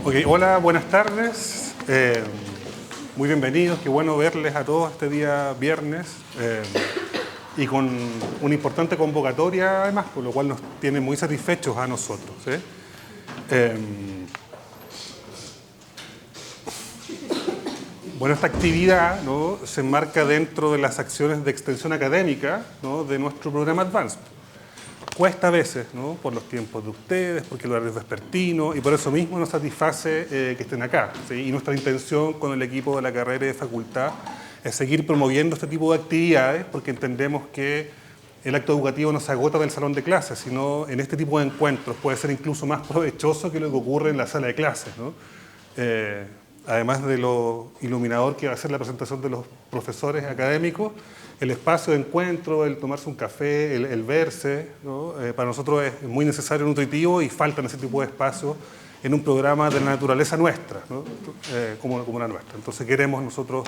Ok, hola, buenas tardes. Muy bienvenidos, qué bueno verles a todos este día viernes y con una importante convocatoria además, por lo cual nos tiene muy satisfechos a nosotros. Bueno, esta actividad, ¿no?, se enmarca dentro de las acciones de extensión académica, ¿no?, de nuestro programa Advanced. Cuesta a veces, ¿no?, por los tiempos de ustedes, porque el horario es vespertino, y por eso mismo nos satisface que estén acá, ¿sí? Y nuestra intención con el equipo de la carrera y de facultad es seguir promoviendo este tipo de actividades, porque entendemos que el acto educativo no se agota del salón de clases, sino en este tipo de encuentros puede ser incluso más provechoso que lo que ocurre en la sala de clases, ¿no? Además de lo iluminador que va a ser la presentación de los profesores académicos, el espacio de encuentro, el tomarse un café, el verse, ¿no?, para nosotros es muy necesario, nutritivo, y faltan ese tipo de espacios en un programa de la naturaleza nuestra, ¿no?, como la nuestra. Entonces queremos nosotros,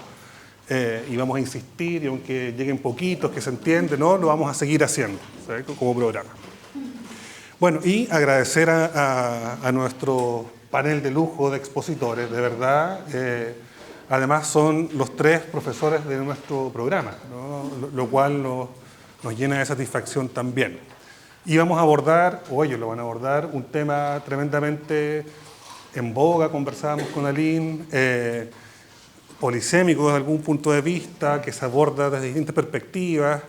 y vamos a insistir, y aunque lleguen poquitos, que se entiende, ¿no?, lo vamos a seguir haciendo, ¿sabes?, como programa. Bueno, y agradecer a nuestro panel de lujo de expositores, de verdad. Además son los 3 profesores de nuestro programa, ¿no?, lo cual nos llena de satisfacción también. Y vamos a abordar, o ellos lo van a abordar, un tema tremendamente en boga, conversábamos con Aline, polisémico desde algún punto de vista, que se aborda desde distintas perspectivas.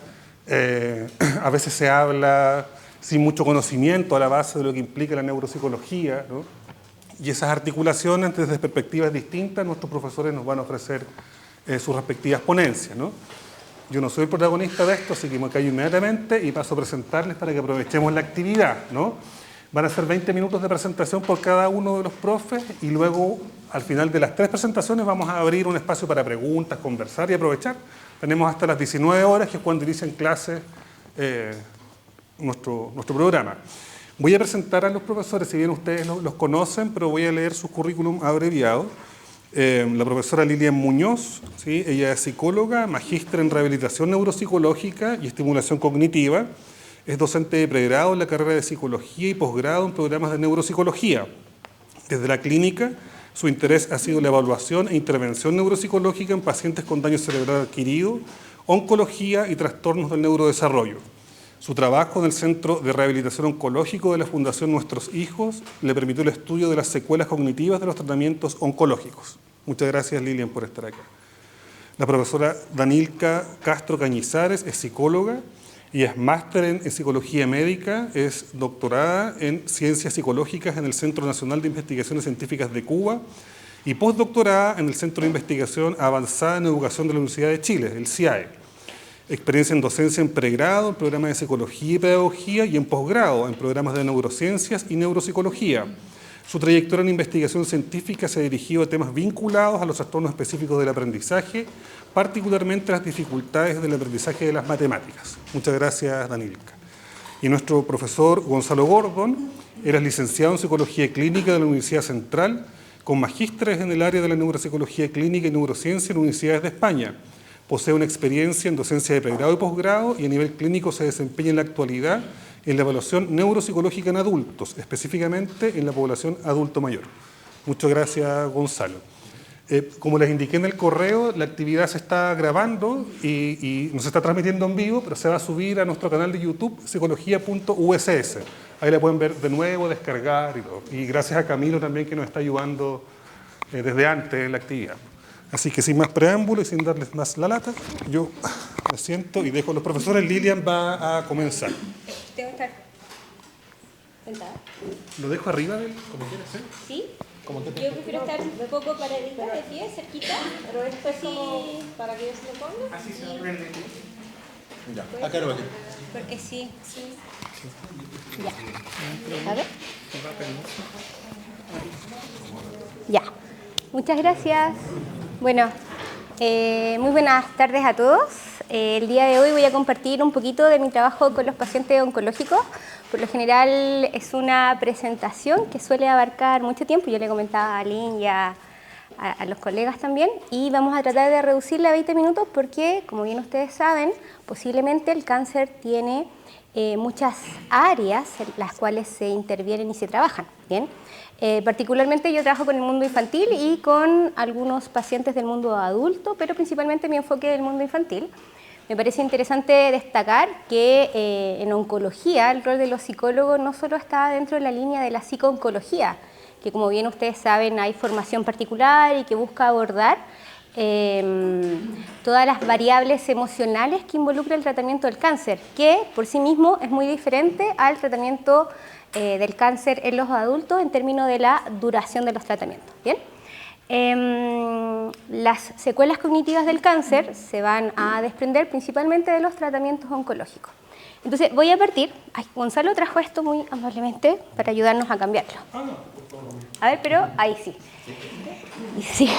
A veces se habla sin mucho conocimiento a la base de lo que implica la neuropsicología, ¿no? Y esas articulaciones desde perspectivas distintas, nuestros profesores nos van a ofrecer sus respectivas ponencias, ¿no? Yo no soy el protagonista de esto, así que me callo inmediatamente y paso a presentarles para que aprovechemos la actividad, ¿no? Van a ser 20 minutos de presentación por cada uno de los profes, y luego al final de las 3 presentaciones vamos a abrir un espacio para preguntas, conversar y aprovechar. Tenemos hasta las 19 horas, que es cuando inician clases nuestro programa. Voy a presentar a los profesores, si bien ustedes los conocen, pero voy a leer su currículum abreviado. La profesora Lilian Muñoz, ¿sí?, ella es psicóloga, magíster en rehabilitación neuropsicológica y estimulación cognitiva. Es docente de pregrado en la carrera de psicología y posgrado en programas de neuropsicología. Desde la clínica, su interés ha sido la evaluación e intervención neuropsicológica en pacientes con daño cerebral adquirido, oncología y trastornos del neurodesarrollo. Su trabajo en el Centro de Rehabilitación Oncológico de la Fundación Nuestros Hijos le permitió el estudio de las secuelas cognitivas de los tratamientos oncológicos. Muchas gracias, Lilian, por estar acá. La profesora Danilka Castro Cañizares es psicóloga y es máster en psicología médica, es doctorada en ciencias psicológicas en el Centro Nacional de Investigaciones Científicas de Cuba y postdoctorada en el Centro de Investigación Avanzada en Educación de la Universidad de Chile, el CIAE. Experiencia en docencia en pregrado, en programas de psicología y pedagogía, y en posgrado, en programas de neurociencias y neuropsicología. Su trayectoria en investigación científica se ha dirigido a temas vinculados a los trastornos específicos del aprendizaje, particularmente las dificultades del aprendizaje de las matemáticas. Muchas gracias, Danilka. Y nuestro profesor Gonzalo Gordon era licenciado en Psicología Clínica de la Universidad Central, con magísteres en el área de la neuropsicología clínica y neurociencia en universidades de España. Posee una experiencia en docencia de pregrado y posgrado, y a nivel clínico se desempeña en la actualidad en la evaluación neuropsicológica en adultos, específicamente en la población adulto mayor. Muchas gracias, Gonzalo. Como les indiqué en el correo, la actividad se está grabando y no se está transmitiendo en vivo, pero se va a subir a nuestro canal de YouTube, psicología.uss. Ahí la pueden ver de nuevo, descargar y todo. Y gracias a Camilo también, que nos está ayudando desde antes en la actividad. Así que sin más preámbulos y sin darles más la lata, yo me siento y dejo a los profesores. Lilian va a comenzar. Tengo que estar sentada. ¿Lo dejo arriba de él, como quieras, ¿eh? ¿Sí? Yo prefiero estar un poco paradita, de pie, cerquita, pero esto es como para que yo se lo ponga. Así se aprende. Ya, acá no va. Porque sí. Ya. A ver. Ya. Muchas gracias. Bueno, muy buenas tardes a todos. El día de hoy voy a compartir un poquito de mi trabajo con los pacientes oncológicos. Por lo general es una presentación que suele abarcar mucho tiempo. Yo le comentaba a Aline y a los colegas también. Y vamos a tratar de reducirla a 20 minutos porque, como bien ustedes saben, posiblemente el cáncer tiene muchas áreas en las cuales se intervienen y se trabajan, ¿bien? Particularmente yo trabajo con el mundo infantil y con algunos pacientes del mundo adulto, pero principalmente mi enfoque del mundo infantil. Me parece interesante destacar que en oncología el rol de los psicólogos no solo está dentro de la línea de la psico-oncología, que como bien ustedes saben hay formación particular y que busca abordar todas las variables emocionales que involucra el tratamiento del cáncer, que por sí mismo es muy diferente al tratamiento del cáncer en los adultos en términos de la duración de los tratamientos. ¿Bien? Las secuelas cognitivas del cáncer se van a desprender principalmente de los tratamientos oncológicos. Entonces voy a partir, Gonzalo trajo esto muy amablemente para ayudarnos a cambiarlo. A ver, pero ahí sí. Sí.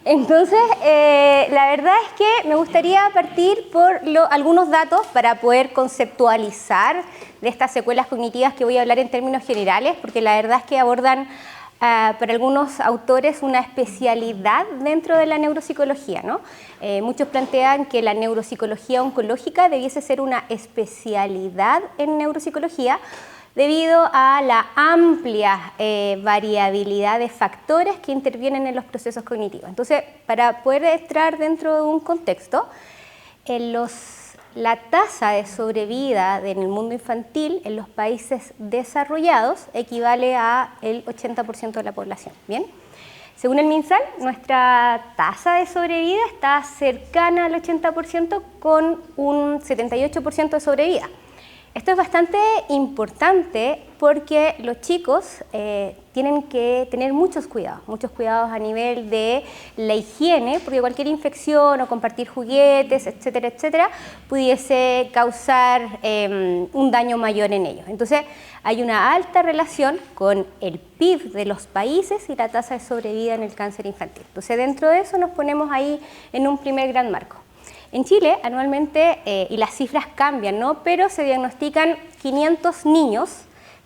Entonces, la verdad es que me gustaría partir por algunos datos para poder conceptualizar de estas secuelas cognitivas que voy a hablar en términos generales, porque la verdad es que abordan para algunos autores una especialidad dentro de la neuropsicología, ¿no? Muchos plantean que la neuropsicología oncológica debiese ser una especialidad en neuropsicología, debido a la amplia variabilidad de factores que intervienen en los procesos cognitivos. Entonces, para poder entrar dentro de un contexto, la tasa de sobrevida en el mundo infantil en los países desarrollados equivale al 80% de la población. ¿Bien? Según el MinSal, nuestra tasa de sobrevida está cercana al 80% con un 78% de sobrevida. Esto es bastante importante porque los chicos tienen que tener muchos cuidados a nivel de la higiene, porque cualquier infección o compartir juguetes, etcétera, etcétera, pudiese causar un daño mayor en ellos. Entonces, hay una alta relación con el PIB de los países y la tasa de sobrevida en el cáncer infantil. Entonces, dentro de eso nos ponemos ahí en un primer gran marco. En Chile, anualmente, y las cifras cambian, ¿no? Pero se diagnostican 500 niños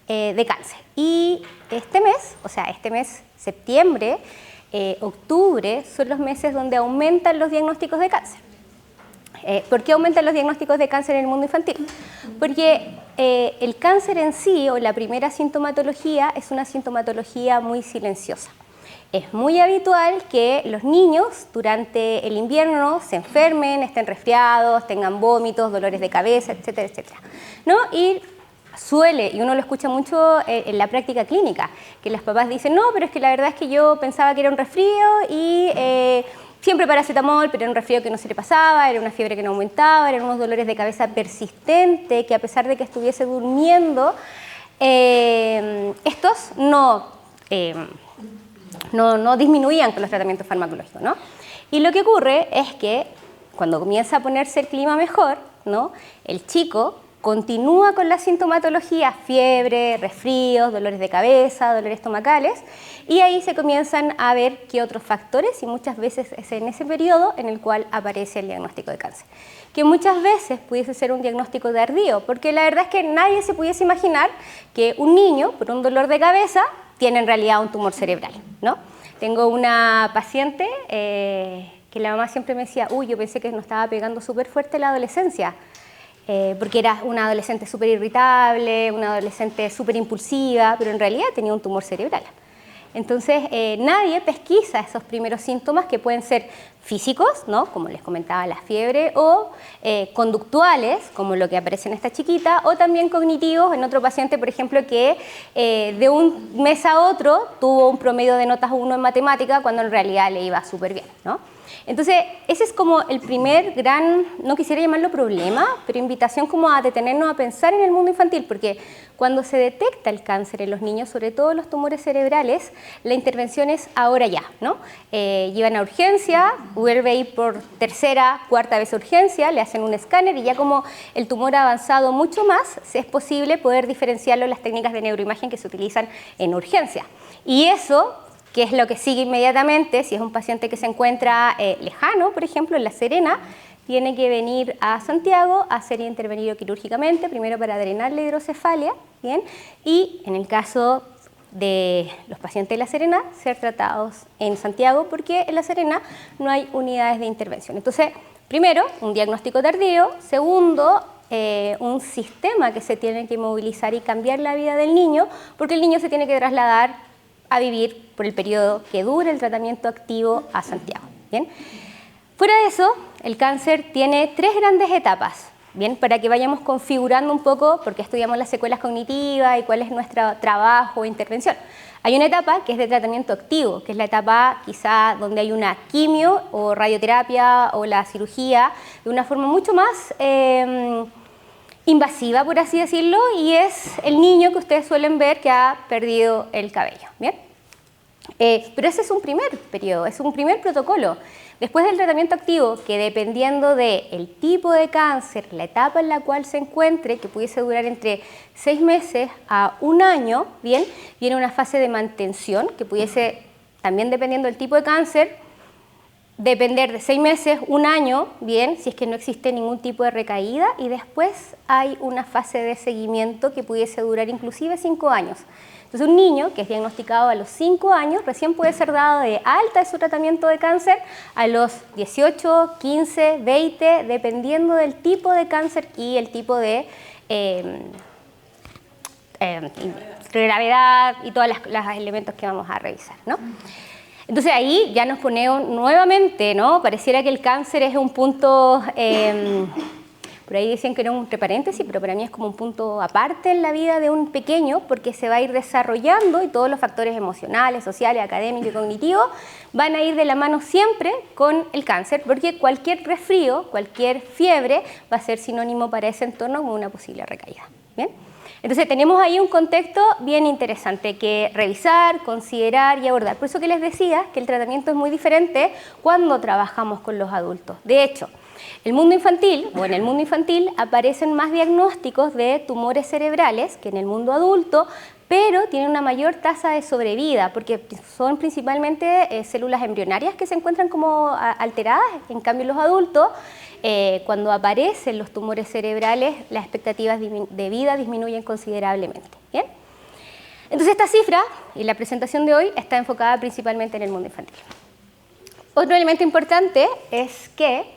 de cáncer. Y este mes, septiembre, octubre, son los meses donde aumentan los diagnósticos de cáncer. ¿Por qué aumentan los diagnósticos de cáncer en el mundo infantil? Porque el cáncer en sí, o la primera sintomatología, es una sintomatología muy silenciosa. Es muy habitual que los niños durante el invierno se enfermen, estén resfriados, tengan vómitos, dolores de cabeza, etcétera, etcétera, ¿no? Y uno lo escucha mucho en la práctica clínica, que los papás dicen, no, pero es que la verdad es que yo pensaba que era un resfrío y siempre paracetamol, pero era un resfrío que no se le pasaba, era una fiebre que no aumentaba, eran unos dolores de cabeza persistentes que a pesar de que estuviese durmiendo, estos no disminuían con los tratamientos farmacológicos, ¿no? Y lo que ocurre es que cuando comienza a ponerse el clima mejor, ¿no? El chico continúa con la sintomatología, fiebre, resfríos, dolores de cabeza, dolores estomacales, y ahí se comienzan a ver qué otros factores, y muchas veces es en ese periodo en el cual aparece el diagnóstico de cáncer. Que muchas veces pudiese ser un diagnóstico tardío, porque la verdad es que nadie se pudiese imaginar que un niño, por un dolor de cabeza, tiene en realidad un tumor cerebral, ¿no? Tengo una paciente que la mamá siempre me decía, uy, yo pensé que nos estaba pegando súper fuerte la adolescencia, porque era una adolescente súper irritable, una adolescente súper impulsiva, pero en realidad tenía un tumor cerebral. Entonces, nadie pesquisa esos primeros síntomas que pueden ser físicos, ¿no? Como les comentaba, la fiebre, o conductuales, como lo que aparece en esta chiquita, o también cognitivos, en otro paciente, por ejemplo, que de un mes a otro tuvo un promedio de notas 1 en matemática, cuando en realidad le iba súper bien, ¿no? Entonces, ese es como el primer gran, no quisiera llamarlo problema, pero invitación como a detenernos a pensar en el mundo infantil, porque cuando se detecta el cáncer en los niños, sobre todo los tumores cerebrales, la intervención es ahora ya, ¿no? Llevan a urgencia, vuelve a ir por tercera, cuarta vez a urgencia, le hacen un escáner y ya como el tumor ha avanzado mucho más, es posible poder diferenciarlo en las técnicas de neuroimagen que se utilizan en urgencia. Y eso, que es lo que sigue inmediatamente, si es un paciente que se encuentra lejano, por ejemplo, en La Serena, tiene que venir a Santiago a ser intervenido quirúrgicamente, primero para drenar la hidrocefalia, ¿bien? Y en el caso de los pacientes de La Serena, ser tratados en Santiago, porque en La Serena no hay unidades de intervención. Entonces, primero, un diagnóstico tardío. Segundo, un sistema que se tiene que movilizar y cambiar la vida del niño, porque el niño se tiene que trasladar a vivir por el periodo que dure el tratamiento activo a Santiago. ¿Bien? Fuera de eso, el cáncer tiene 3 grandes etapas, ¿bien? Para que vayamos configurando un poco por qué estudiamos las secuelas cognitivas y cuál es nuestro trabajo o intervención. Hay una etapa que es de tratamiento activo, que es la etapa quizá donde hay una quimio o radioterapia o la cirugía de una forma mucho más invasiva, por así decirlo, y es el niño que ustedes suelen ver que ha perdido el cabello, ¿bien? Pero ese es un primer periodo, es un primer protocolo. Después del tratamiento activo, que dependiendo del tipo de cáncer, la etapa en la cual se encuentre, que pudiese durar entre 6 meses a 1 año, ¿bien? Viene una fase de mantención, que pudiese, también dependiendo del tipo de cáncer, depender de 6 meses, 1 año, bien, si es que no existe ningún tipo de recaída, y después hay una fase de seguimiento que pudiese durar inclusive 5 años. Entonces, un niño que es diagnosticado a los 5 años recién puede ser dado de alta de su tratamiento de cáncer a los 18, 15, 20, dependiendo del tipo de cáncer y el tipo de gravedad y todos los elementos que vamos a revisar, ¿no? Entonces, ahí ya nos ponemos nuevamente, ¿no? Pareciera que el cáncer es un punto... por ahí decían que era un entre paréntesis, pero para mí es como un punto aparte en la vida de un pequeño, porque se va a ir desarrollando y todos los factores emocionales, sociales, académicos y cognitivos van a ir de la mano siempre con el cáncer, porque cualquier resfrío, cualquier fiebre va a ser sinónimo para ese entorno como una posible recaída. ¿Bien? Entonces tenemos ahí un contexto bien interesante que revisar, considerar y abordar. Por eso que les decía que el tratamiento es muy diferente cuando trabajamos con los adultos. De hecho, en el mundo infantil aparecen más diagnósticos de tumores cerebrales que en el mundo adulto, pero tienen una mayor tasa de sobrevida, porque son principalmente células embrionarias que se encuentran como alteradas. En cambio, los adultos, cuando aparecen los tumores cerebrales, las expectativas de vida disminuyen considerablemente. ¿Bien? Entonces, esta cifra y la presentación de hoy está enfocada principalmente en el mundo infantil. Otro elemento importante es que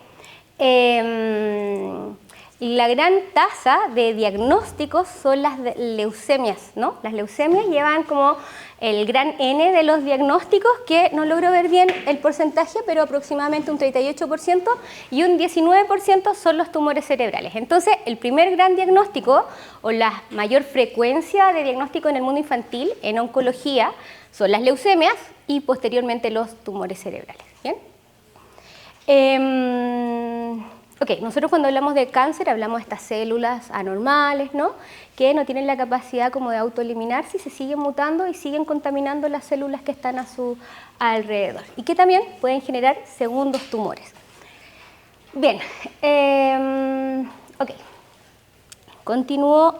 la gran tasa de diagnósticos son las leucemias, ¿no? Las leucemias llevan como el gran N de los diagnósticos, que no logro ver bien el porcentaje, pero aproximadamente un 38% y un 19% son los tumores cerebrales. Entonces, el primer gran diagnóstico o la mayor frecuencia de diagnóstico en el mundo infantil en oncología son las leucemias y posteriormente los tumores cerebrales. ¿Bien? Nosotros cuando hablamos de cáncer hablamos de estas células anormales, ¿no? Que no tienen la capacidad como de autoeliminarse y se siguen mutando y siguen contaminando las células que están a su alrededor y que también pueden generar segundos tumores. Bien, continúo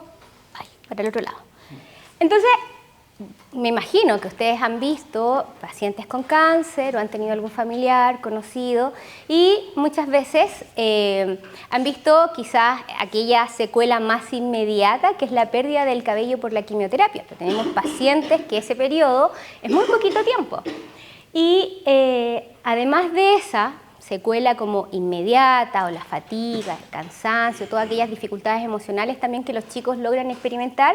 para el otro lado. Entonces, me imagino que ustedes han visto pacientes con cáncer o han tenido algún familiar, conocido, y muchas veces han visto quizás aquella secuela más inmediata, que es la pérdida del cabello por la quimioterapia. Pero tenemos pacientes que ese periodo es muy poquito tiempo. Y además de esa secuela como inmediata, o la fatiga, el cansancio, todas aquellas dificultades emocionales también que los chicos logran experimentar,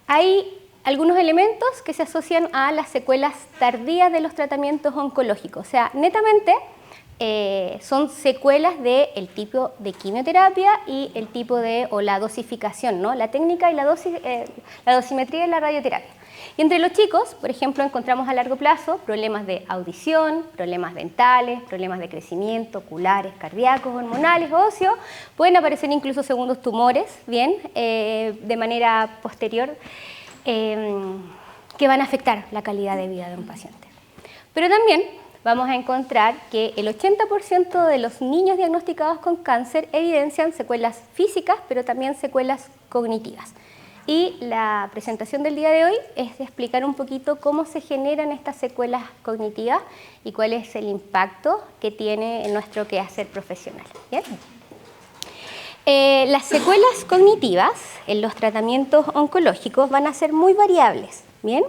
hay algunos elementos que se asocian a las secuelas tardías de los tratamientos oncológicos. O sea, netamente son secuelas del tipo de quimioterapia y el tipo de, o la dosificación, ¿no? La técnica y la dosimetría y la radioterapia. Y entre los chicos, por ejemplo, encontramos a largo plazo problemas de audición, problemas dentales, problemas de crecimiento, oculares, cardíacos, hormonales, óseos. Pueden aparecer incluso segundos tumores, ¿bien? De manera posterior, que van a afectar la calidad de vida de un paciente. Pero también vamos a encontrar que el 80% de los niños diagnosticados con cáncer evidencian secuelas físicas, pero también secuelas cognitivas. Y la presentación del día de hoy es de explicar un poquito cómo se generan estas secuelas cognitivas y cuál es el impacto que tiene en nuestro quehacer profesional. ¿Bien? Las secuelas cognitivas en los tratamientos oncológicos van a ser muy variables. ¿Bien?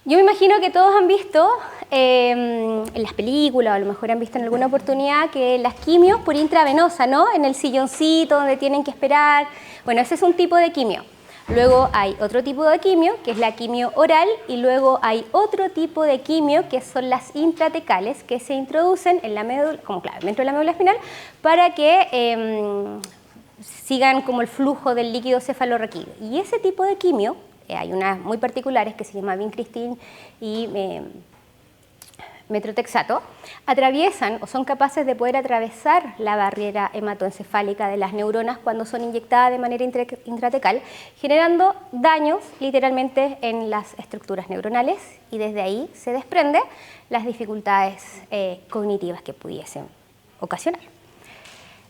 Yo me imagino que todos han visto en las películas, o a lo mejor han visto en alguna oportunidad, que las quimios por intravenosa, ¿no? En el silloncito donde tienen que esperar. Bueno, ese es un tipo de quimio. Luego hay otro tipo de quimio, que es la quimio oral, y luego hay otro tipo de quimio, que son las intratecales, que se introducen en la médula, como claro, dentro de la médula espinal, para que sigan como el flujo del líquido cefalorraquídeo. Y ese tipo de quimio, hay unas muy particulares que se llaman vincristin y metrotexato, atraviesan o son capaces de poder atravesar la barrera hematoencefálica de las neuronas cuando son inyectadas de manera intratecal, generando daños literalmente en las estructuras neuronales, y desde ahí se desprende las dificultades cognitivas que pudiesen ocasionar.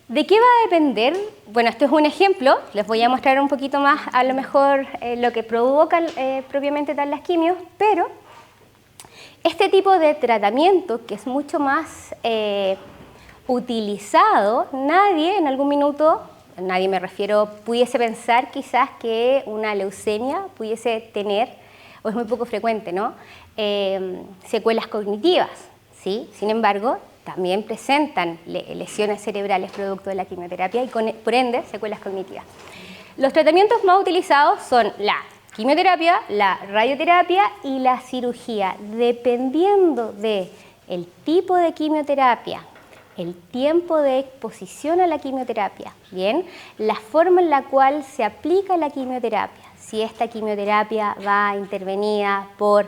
¿De qué va a depender? Bueno, esto es un ejemplo, les voy a mostrar un poquito más a lo mejor lo que provocan propiamente tal las quimios, pero este tipo de tratamiento, que es mucho más utilizado, nadie en algún minuto, nadie me refiero, pudiese pensar quizás que una leucemia pudiese tener, o es muy poco frecuente, ¿no? Secuelas cognitivas, ¿sí? Sin embargo, también presentan lesiones cerebrales producto de la quimioterapia y por ende secuelas cognitivas. Los tratamientos más utilizados son la quimioterapia, la radioterapia y la cirugía. Dependiendo del tipo de quimioterapia, el tiempo de exposición a la quimioterapia, ¿bien? La forma en la cual se aplica la quimioterapia, si esta quimioterapia va intervenida por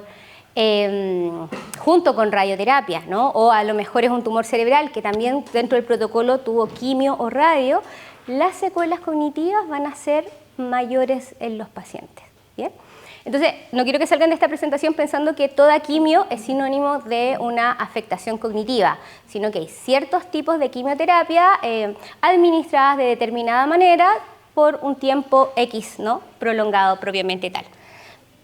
junto con radioterapia, ¿no? O a lo mejor es un tumor cerebral que también dentro del protocolo tuvo quimio o radio, las secuelas cognitivas van a ser mayores en los pacientes. ¿Bien? Entonces, no quiero que salgan de esta presentación pensando que toda quimio es sinónimo de una afectación cognitiva, sino que hay ciertos tipos de quimioterapia administradas de determinada manera por un tiempo X, ¿no? Prolongado propiamente tal.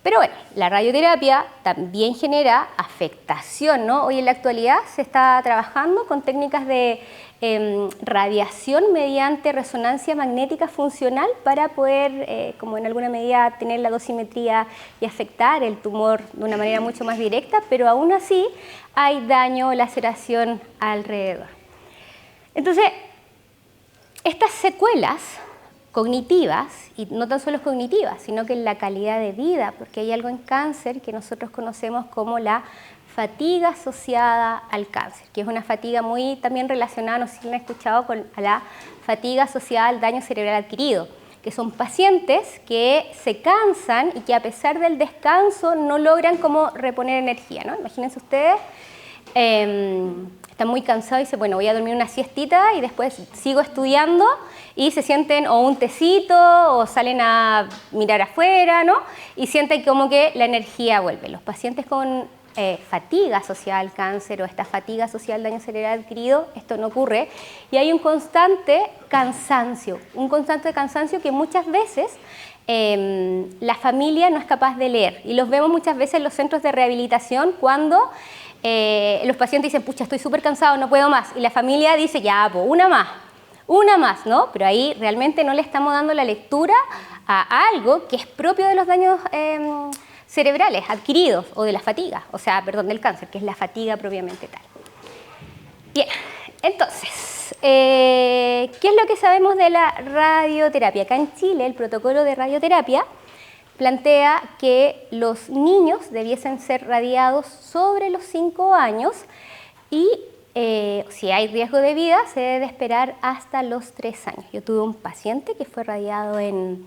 Pero bueno, la radioterapia también genera afectación, ¿no? Hoy en la actualidad se está trabajando con técnicas de radiación mediante resonancia magnética funcional para poder, como en alguna medida, tener la dosimetría y afectar el tumor de una manera mucho más directa, pero aún así hay daño o laceración alrededor. Entonces, estas secuelas cognitivas, y no tan solo cognitivas, sino que en la calidad de vida, porque hay algo en cáncer que nosotros conocemos como la fatiga asociada al cáncer, que es una fatiga muy también relacionada, no sé si lo han escuchado, con la fatiga asociada al daño cerebral adquirido, que son pacientes que se cansan y que a pesar del descanso no logran como reponer energía, ¿no? Imagínense ustedes, están muy cansados y dicen, bueno, voy a dormir una siestita y después sigo estudiando, y se sienten o un tecito o salen a mirar afuera, ¿no? Y sienten como que la energía vuelve. Los pacientes con fatiga asociada al cáncer o esta fatiga asociada al daño cerebral adquirido, esto no ocurre, y hay un constante cansancio que muchas veces la familia no es capaz de leer, y los vemos muchas veces en los centros de rehabilitación cuando los pacientes dicen, pucha, estoy súper cansado, no puedo más, y la familia dice, ya, pues, una más, ¿no? Pero ahí realmente no le estamos dando la lectura a algo que es propio de los daños cerebrales adquiridos o de la fatiga, o sea, perdón, del cáncer, que es la fatiga propiamente tal. Bien, entonces, ¿qué es lo que sabemos de la radioterapia? Acá en Chile el protocolo de radioterapia plantea que los niños debiesen ser radiados sobre los 5 años y si hay riesgo de vida se debe esperar hasta los 3 años. Yo tuve un paciente que fue radiado en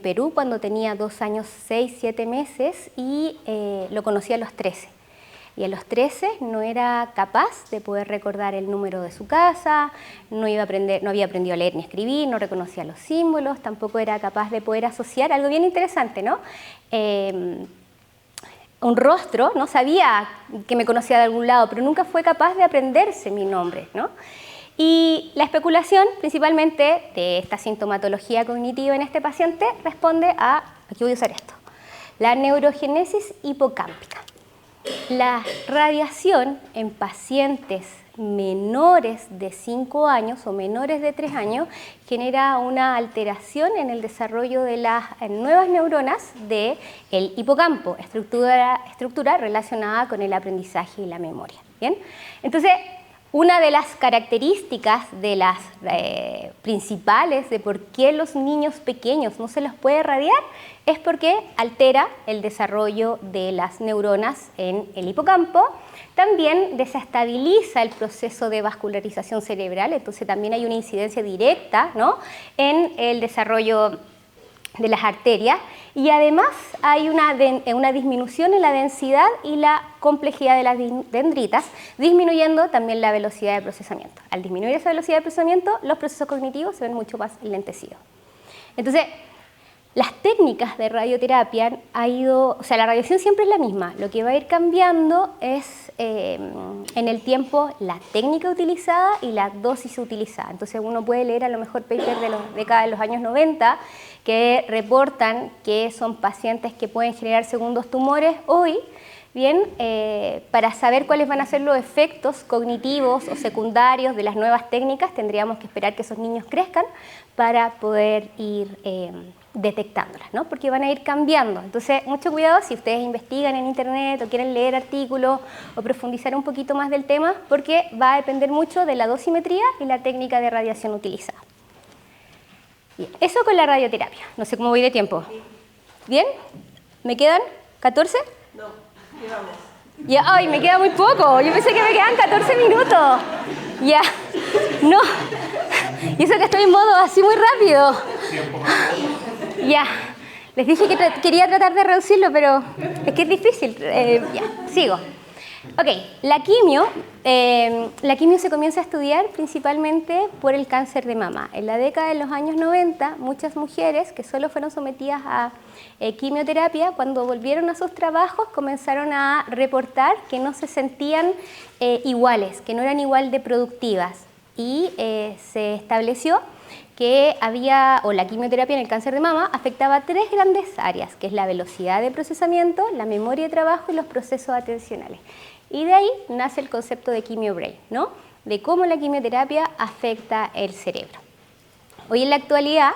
Perú cuando tenía 2 años, 6, 7 meses y lo conocí a los 13. Y a los 13 no era capaz de poder recordar el número de su casa, no había aprendido a leer ni a escribir, no reconocía los símbolos, tampoco era capaz de poder asociar algo bien interesante, ¿no? Un rostro, no sabía que me conocía de algún lado, pero nunca fue capaz de aprenderse mi nombre, ¿no? Y la especulación, principalmente, de esta sintomatología cognitiva en este paciente, responde a, aquí voy a usar esto, la neurogénesis hipocámpica. La radiación en pacientes menores de 5 años o menores de 3 años genera una alteración en el desarrollo de las nuevas neuronas del hipocampo, estructura relacionada con el aprendizaje y la memoria. ¿Bien? Entonces, una de las características de las principales de por qué los niños pequeños no se los puede radiar es porque altera el desarrollo de las neuronas en el hipocampo. También desestabiliza el proceso de vascularización cerebral, entonces también hay una incidencia directa, ¿no?, en el desarrollo de las arterias, y además hay una disminución en la densidad y la complejidad de las dendritas, disminuyendo también la velocidad de procesamiento. Al disminuir esa velocidad de procesamiento, los procesos cognitivos se ven mucho más lentecidos. Entonces, las técnicas de radioterapia la radiación siempre es la misma, lo que va a ir cambiando es en el tiempo la técnica utilizada y la dosis utilizada. Entonces uno puede leer a lo mejor papers de la década de los años 90 que reportan que son pacientes que pueden generar segundos tumores hoy. Bien, para saber cuáles van a ser los efectos cognitivos o secundarios de las nuevas técnicas, tendríamos que esperar que esos niños crezcan para poder ir detectándolas, ¿no? Porque van a ir cambiando. Entonces, mucho cuidado si ustedes investigan en internet o quieren leer artículos o profundizar un poquito más del tema, porque va a depender mucho de la dosimetría y la técnica de radiación utilizada. Bien, eso con la radioterapia. No sé cómo voy de tiempo. ¿Bien? ¿Me quedan 14? No, llevamos. Ya, ay, me queda muy poco. Yo pensé que me quedan 14 minutos. Ya, no. Y eso que estoy en modo así muy rápido. Ya, les dije que quería tratar de reducirlo, pero es que es difícil. Ya, sigo. Ok, la quimio se comienza a estudiar principalmente por el cáncer de mama. En la década de los años 90, muchas mujeres que solo fueron sometidas a quimioterapia, cuando volvieron a sus trabajos, comenzaron a reportar que no se sentían iguales, que no eran igual de productivas. Y se estableció que la quimioterapia en el cáncer de mama afectaba 3 grandes áreas, que es la velocidad de procesamiento, la memoria de trabajo y los procesos atencionales. Y de ahí nace el concepto de quimio-brain, ¿no?, de cómo la quimioterapia afecta el cerebro. Hoy en la actualidad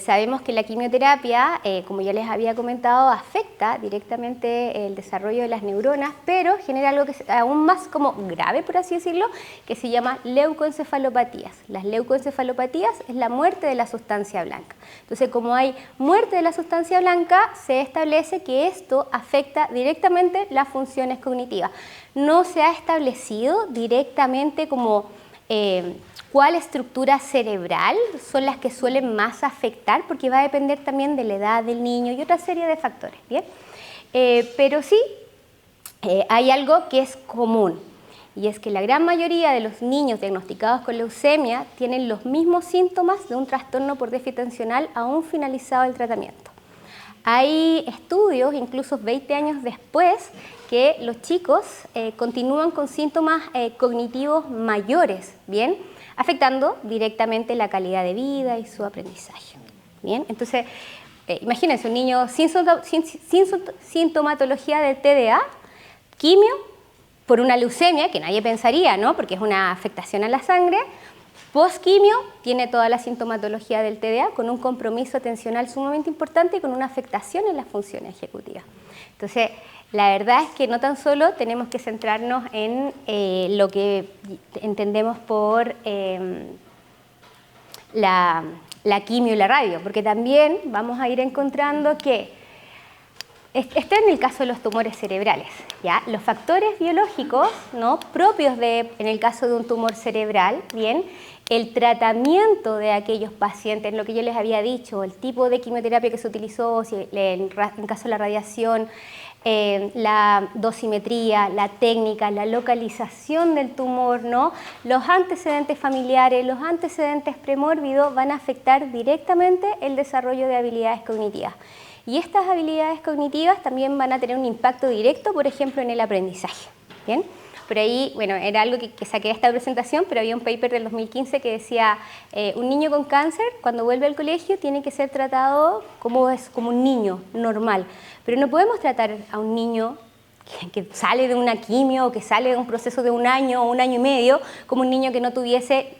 sabemos que la quimioterapia, como ya les había comentado, afecta directamente el desarrollo de las neuronas, pero genera algo que es aún más como grave, por así decirlo, que se llama leucoencefalopatías. Las leucoencefalopatías es la muerte de la sustancia blanca. Entonces, como hay muerte de la sustancia blanca, se establece que esto afecta directamente las funciones cognitivas. No se ha establecido directamente como cuál estructura cerebral son las que suelen más afectar, porque va a depender también de la edad del niño y otra serie de factores, ¿bien? Pero sí hay algo que es común, y es que la gran mayoría de los niños diagnosticados con leucemia tienen los mismos síntomas de un trastorno por déficit atencional aún finalizado el tratamiento. Hay estudios, incluso 20 años después, que los chicos continúan con síntomas cognitivos mayores, ¿bien?, afectando directamente la calidad de vida y su aprendizaje. Bien, entonces, imagínense un niño sin sintomatología de TDA, quimio, por una leucemia, que nadie pensaría, ¿no?, porque es una afectación a la sangre. Post-quimio tiene toda la sintomatología del TDA, con un compromiso atencional sumamente importante y con una afectación en las funciones ejecutivas. Entonces, la verdad es que no tan solo tenemos que centrarnos en lo que entendemos por la quimio y la radio, porque también vamos a ir encontrando que, este es en el caso de los tumores cerebrales, ¿ya? Los factores biológicos, ¿no?, propios en el caso de un tumor cerebral, ¿bien?, el tratamiento de aquellos pacientes, lo que yo les había dicho, el tipo de quimioterapia que se utilizó, en caso de la radiación, la dosimetría, la técnica, la localización del tumor, ¿no?, los antecedentes familiares, los antecedentes premórbidos van a afectar directamente el desarrollo de habilidades cognitivas. Y estas habilidades cognitivas también van a tener un impacto directo, por ejemplo, en el aprendizaje. ¿Bien? Por ahí, bueno, era algo que saqué de esta presentación, pero había un paper del 2015 que decía un niño con cáncer, cuando vuelve al colegio, tiene que ser tratado como un niño normal. Pero no podemos tratar a un niño que sale de una quimio o que sale de un proceso de 1 año o 1 año y medio, como un niño que no tuviese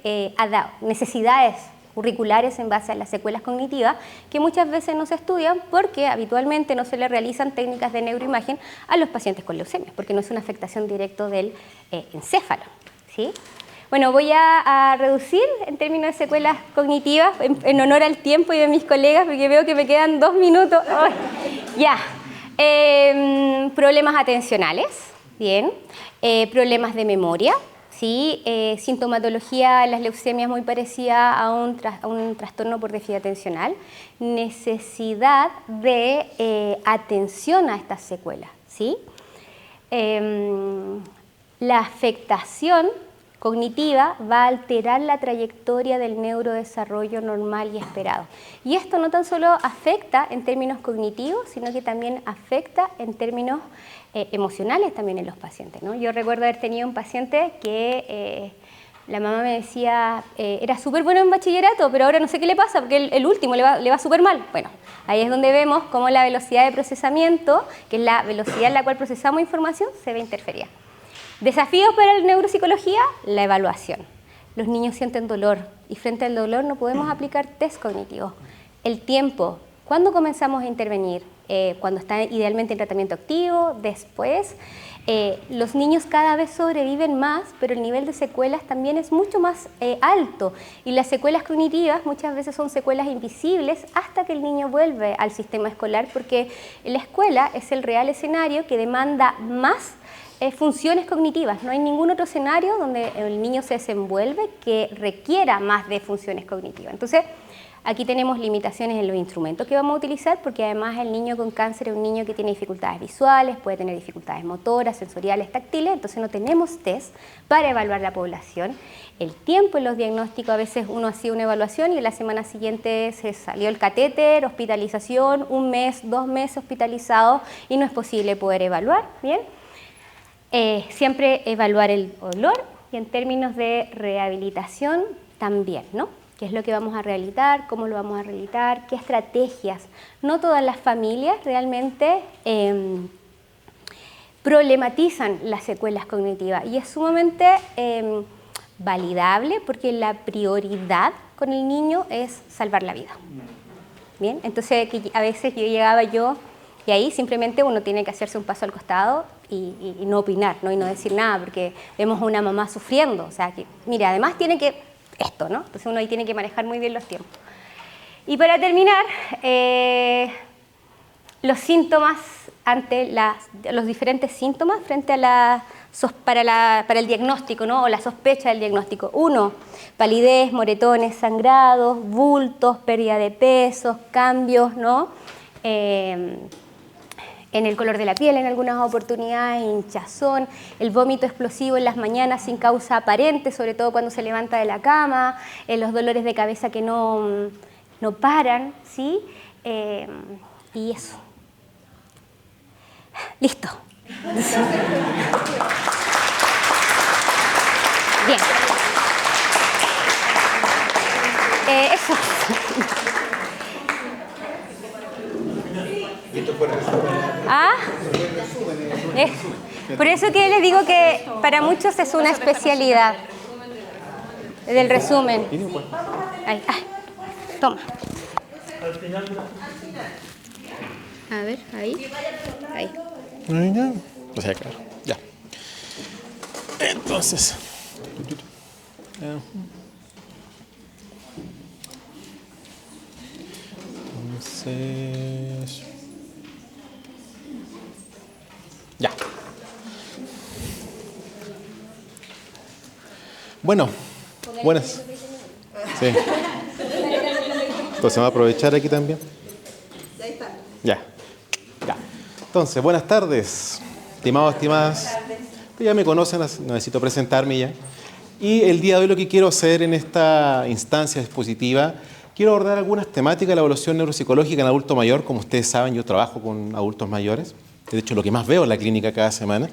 necesidades curriculares en base a las secuelas cognitivas, que muchas veces no se estudian porque habitualmente no se le realizan técnicas de neuroimagen a los pacientes con leucemia, porque no es una afectación directa del encéfalo, ¿sí? Bueno, voy a reducir en términos de secuelas cognitivas en honor al tiempo y de mis colegas, porque veo que me quedan 2 minutos. ¡Ay! Ya. Problemas atencionales, bien. Problemas de memoria, ¿sí? Sintomatología en las leucemias muy parecida a un trastorno por déficit atencional. Necesidad de atención a estas secuelas, ¿sí? La afectación cognitiva va a alterar la trayectoria del neurodesarrollo normal y esperado. Y esto no tan solo afecta en términos cognitivos, sino que también afecta en términos emocionales también en los pacientes, ¿no? Yo recuerdo haber tenido un paciente que la mamá me decía, era súper bueno en bachillerato, pero ahora no sé qué le pasa, porque el último le va súper mal. Bueno, ahí es donde vemos cómo la velocidad de procesamiento, que es la velocidad en la cual procesamos información, se ve interferida. Desafíos para la neuropsicología, la evaluación. Los niños sienten dolor y frente al dolor no podemos aplicar test cognitivos. El tiempo, ¿cuándo comenzamos a intervenir? Cuando está idealmente en tratamiento activo, después. Los niños cada vez sobreviven más, pero el nivel de secuelas también es mucho más alto. Y las secuelas cognitivas muchas veces son secuelas invisibles hasta que el niño vuelve al sistema escolar, porque la escuela es el real escenario que demanda más funciones cognitivas. No hay ningún otro escenario donde el niño se desenvuelve que requiera más de funciones cognitivas. Entonces, aquí tenemos limitaciones en los instrumentos que vamos a utilizar, porque además el niño con cáncer es un niño que tiene dificultades visuales, puede tener dificultades motoras, sensoriales, táctiles, entonces no tenemos test para evaluar la población. El tiempo en los diagnósticos, a veces uno hacía una evaluación y la semana siguiente se salió el catéter, hospitalización, 1 mes, 2 meses hospitalizado y no es posible poder evaluar, ¿bien? Siempre evaluar el olor y en términos de rehabilitación también, ¿no? ¿Qué es lo que vamos a rehabilitar? ¿Cómo lo vamos a rehabilitar? ¿Qué estrategias? No todas las familias realmente problematizan las secuelas cognitivas y es sumamente validable porque la prioridad con el niño es salvar la vida. Bien, entonces a veces llegaba y ahí simplemente uno tiene que hacerse un paso al costado y no opinar, ¿no? Y no decir nada, porque vemos a una mamá sufriendo. O sea, que, mire, además tiene que esto, ¿no? Entonces uno ahí tiene que manejar muy bien los tiempos. Y para terminar, los síntomas ante los diferentes síntomas frente a para el diagnóstico, ¿no? O la sospecha del diagnóstico. 1, palidez, moretones, sangrados, bultos, pérdida de peso, cambios, ¿no? En el color de la piel en algunas oportunidades, hinchazón, el vómito explosivo en las mañanas sin causa aparente, sobre todo cuando se levanta de la cama, los dolores de cabeza que no paran, ¿sí? Y eso. Listo. Bien. Eso. Por eso que les digo que para muchos es una especialidad del resumen. Ahí, toma. A ver, ahí. O sea, claro, ya. Entonces. Ya. Bueno, buenas. Sí. Entonces, vamos a aprovechar aquí también. Ya. Entonces, buenas tardes, estimados, estimadas. Ya me conocen, no necesito presentarme ya. Y el día de hoy lo que quiero hacer en esta instancia expositiva, quiero abordar algunas temáticas de la evaluación neuropsicológica en adulto mayor. Como ustedes saben, yo trabajo con adultos mayores. De hecho, lo que más veo en la clínica cada semana.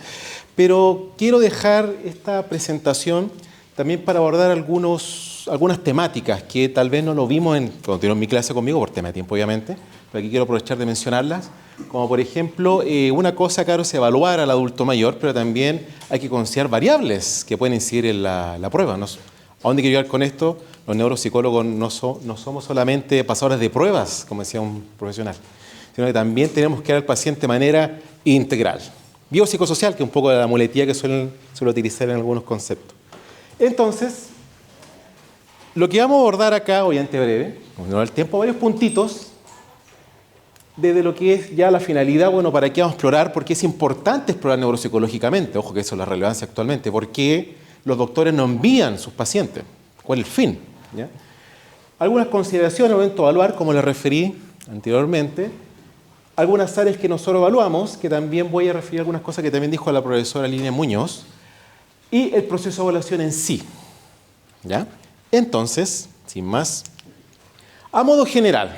Pero quiero dejar esta presentación también para abordar algunas temáticas que tal vez no lo vimos cuando tuvieron mi clase conmigo, por tema de tiempo obviamente, pero aquí quiero aprovechar de mencionarlas, Como por ejemplo, una cosa, claro, es evaluar al adulto mayor, pero también hay que considerar variables que pueden incidir en la prueba, ¿no? ¿A dónde quiero llegar con esto? Los neuropsicólogos no somos solamente pasadores de pruebas, como decía un profesional, sino que también tenemos que ver al paciente de manera integral. Biopsicosocial, que es un poco la muletilla que suele utilizar en algunos conceptos. Entonces, lo que vamos a abordar acá, obviamente breve, no el tiempo, varios puntitos, desde lo que es ya la finalidad, bueno, ¿para qué vamos a explorar? ¿Por qué es importante explorar neuropsicológicamente? Ojo que eso es la relevancia actualmente. ¿Por qué los doctores no envían sus pacientes? ¿Cuál es el fin? ¿Ya? Algunas consideraciones, al momento de evaluar, como les referí anteriormente, algunas áreas que nosotros evaluamos, que también voy a referir a algunas cosas que también dijo la profesora Lilia Muñoz, y el proceso de evaluación en sí. ¿Ya? Entonces, sin más, a modo general,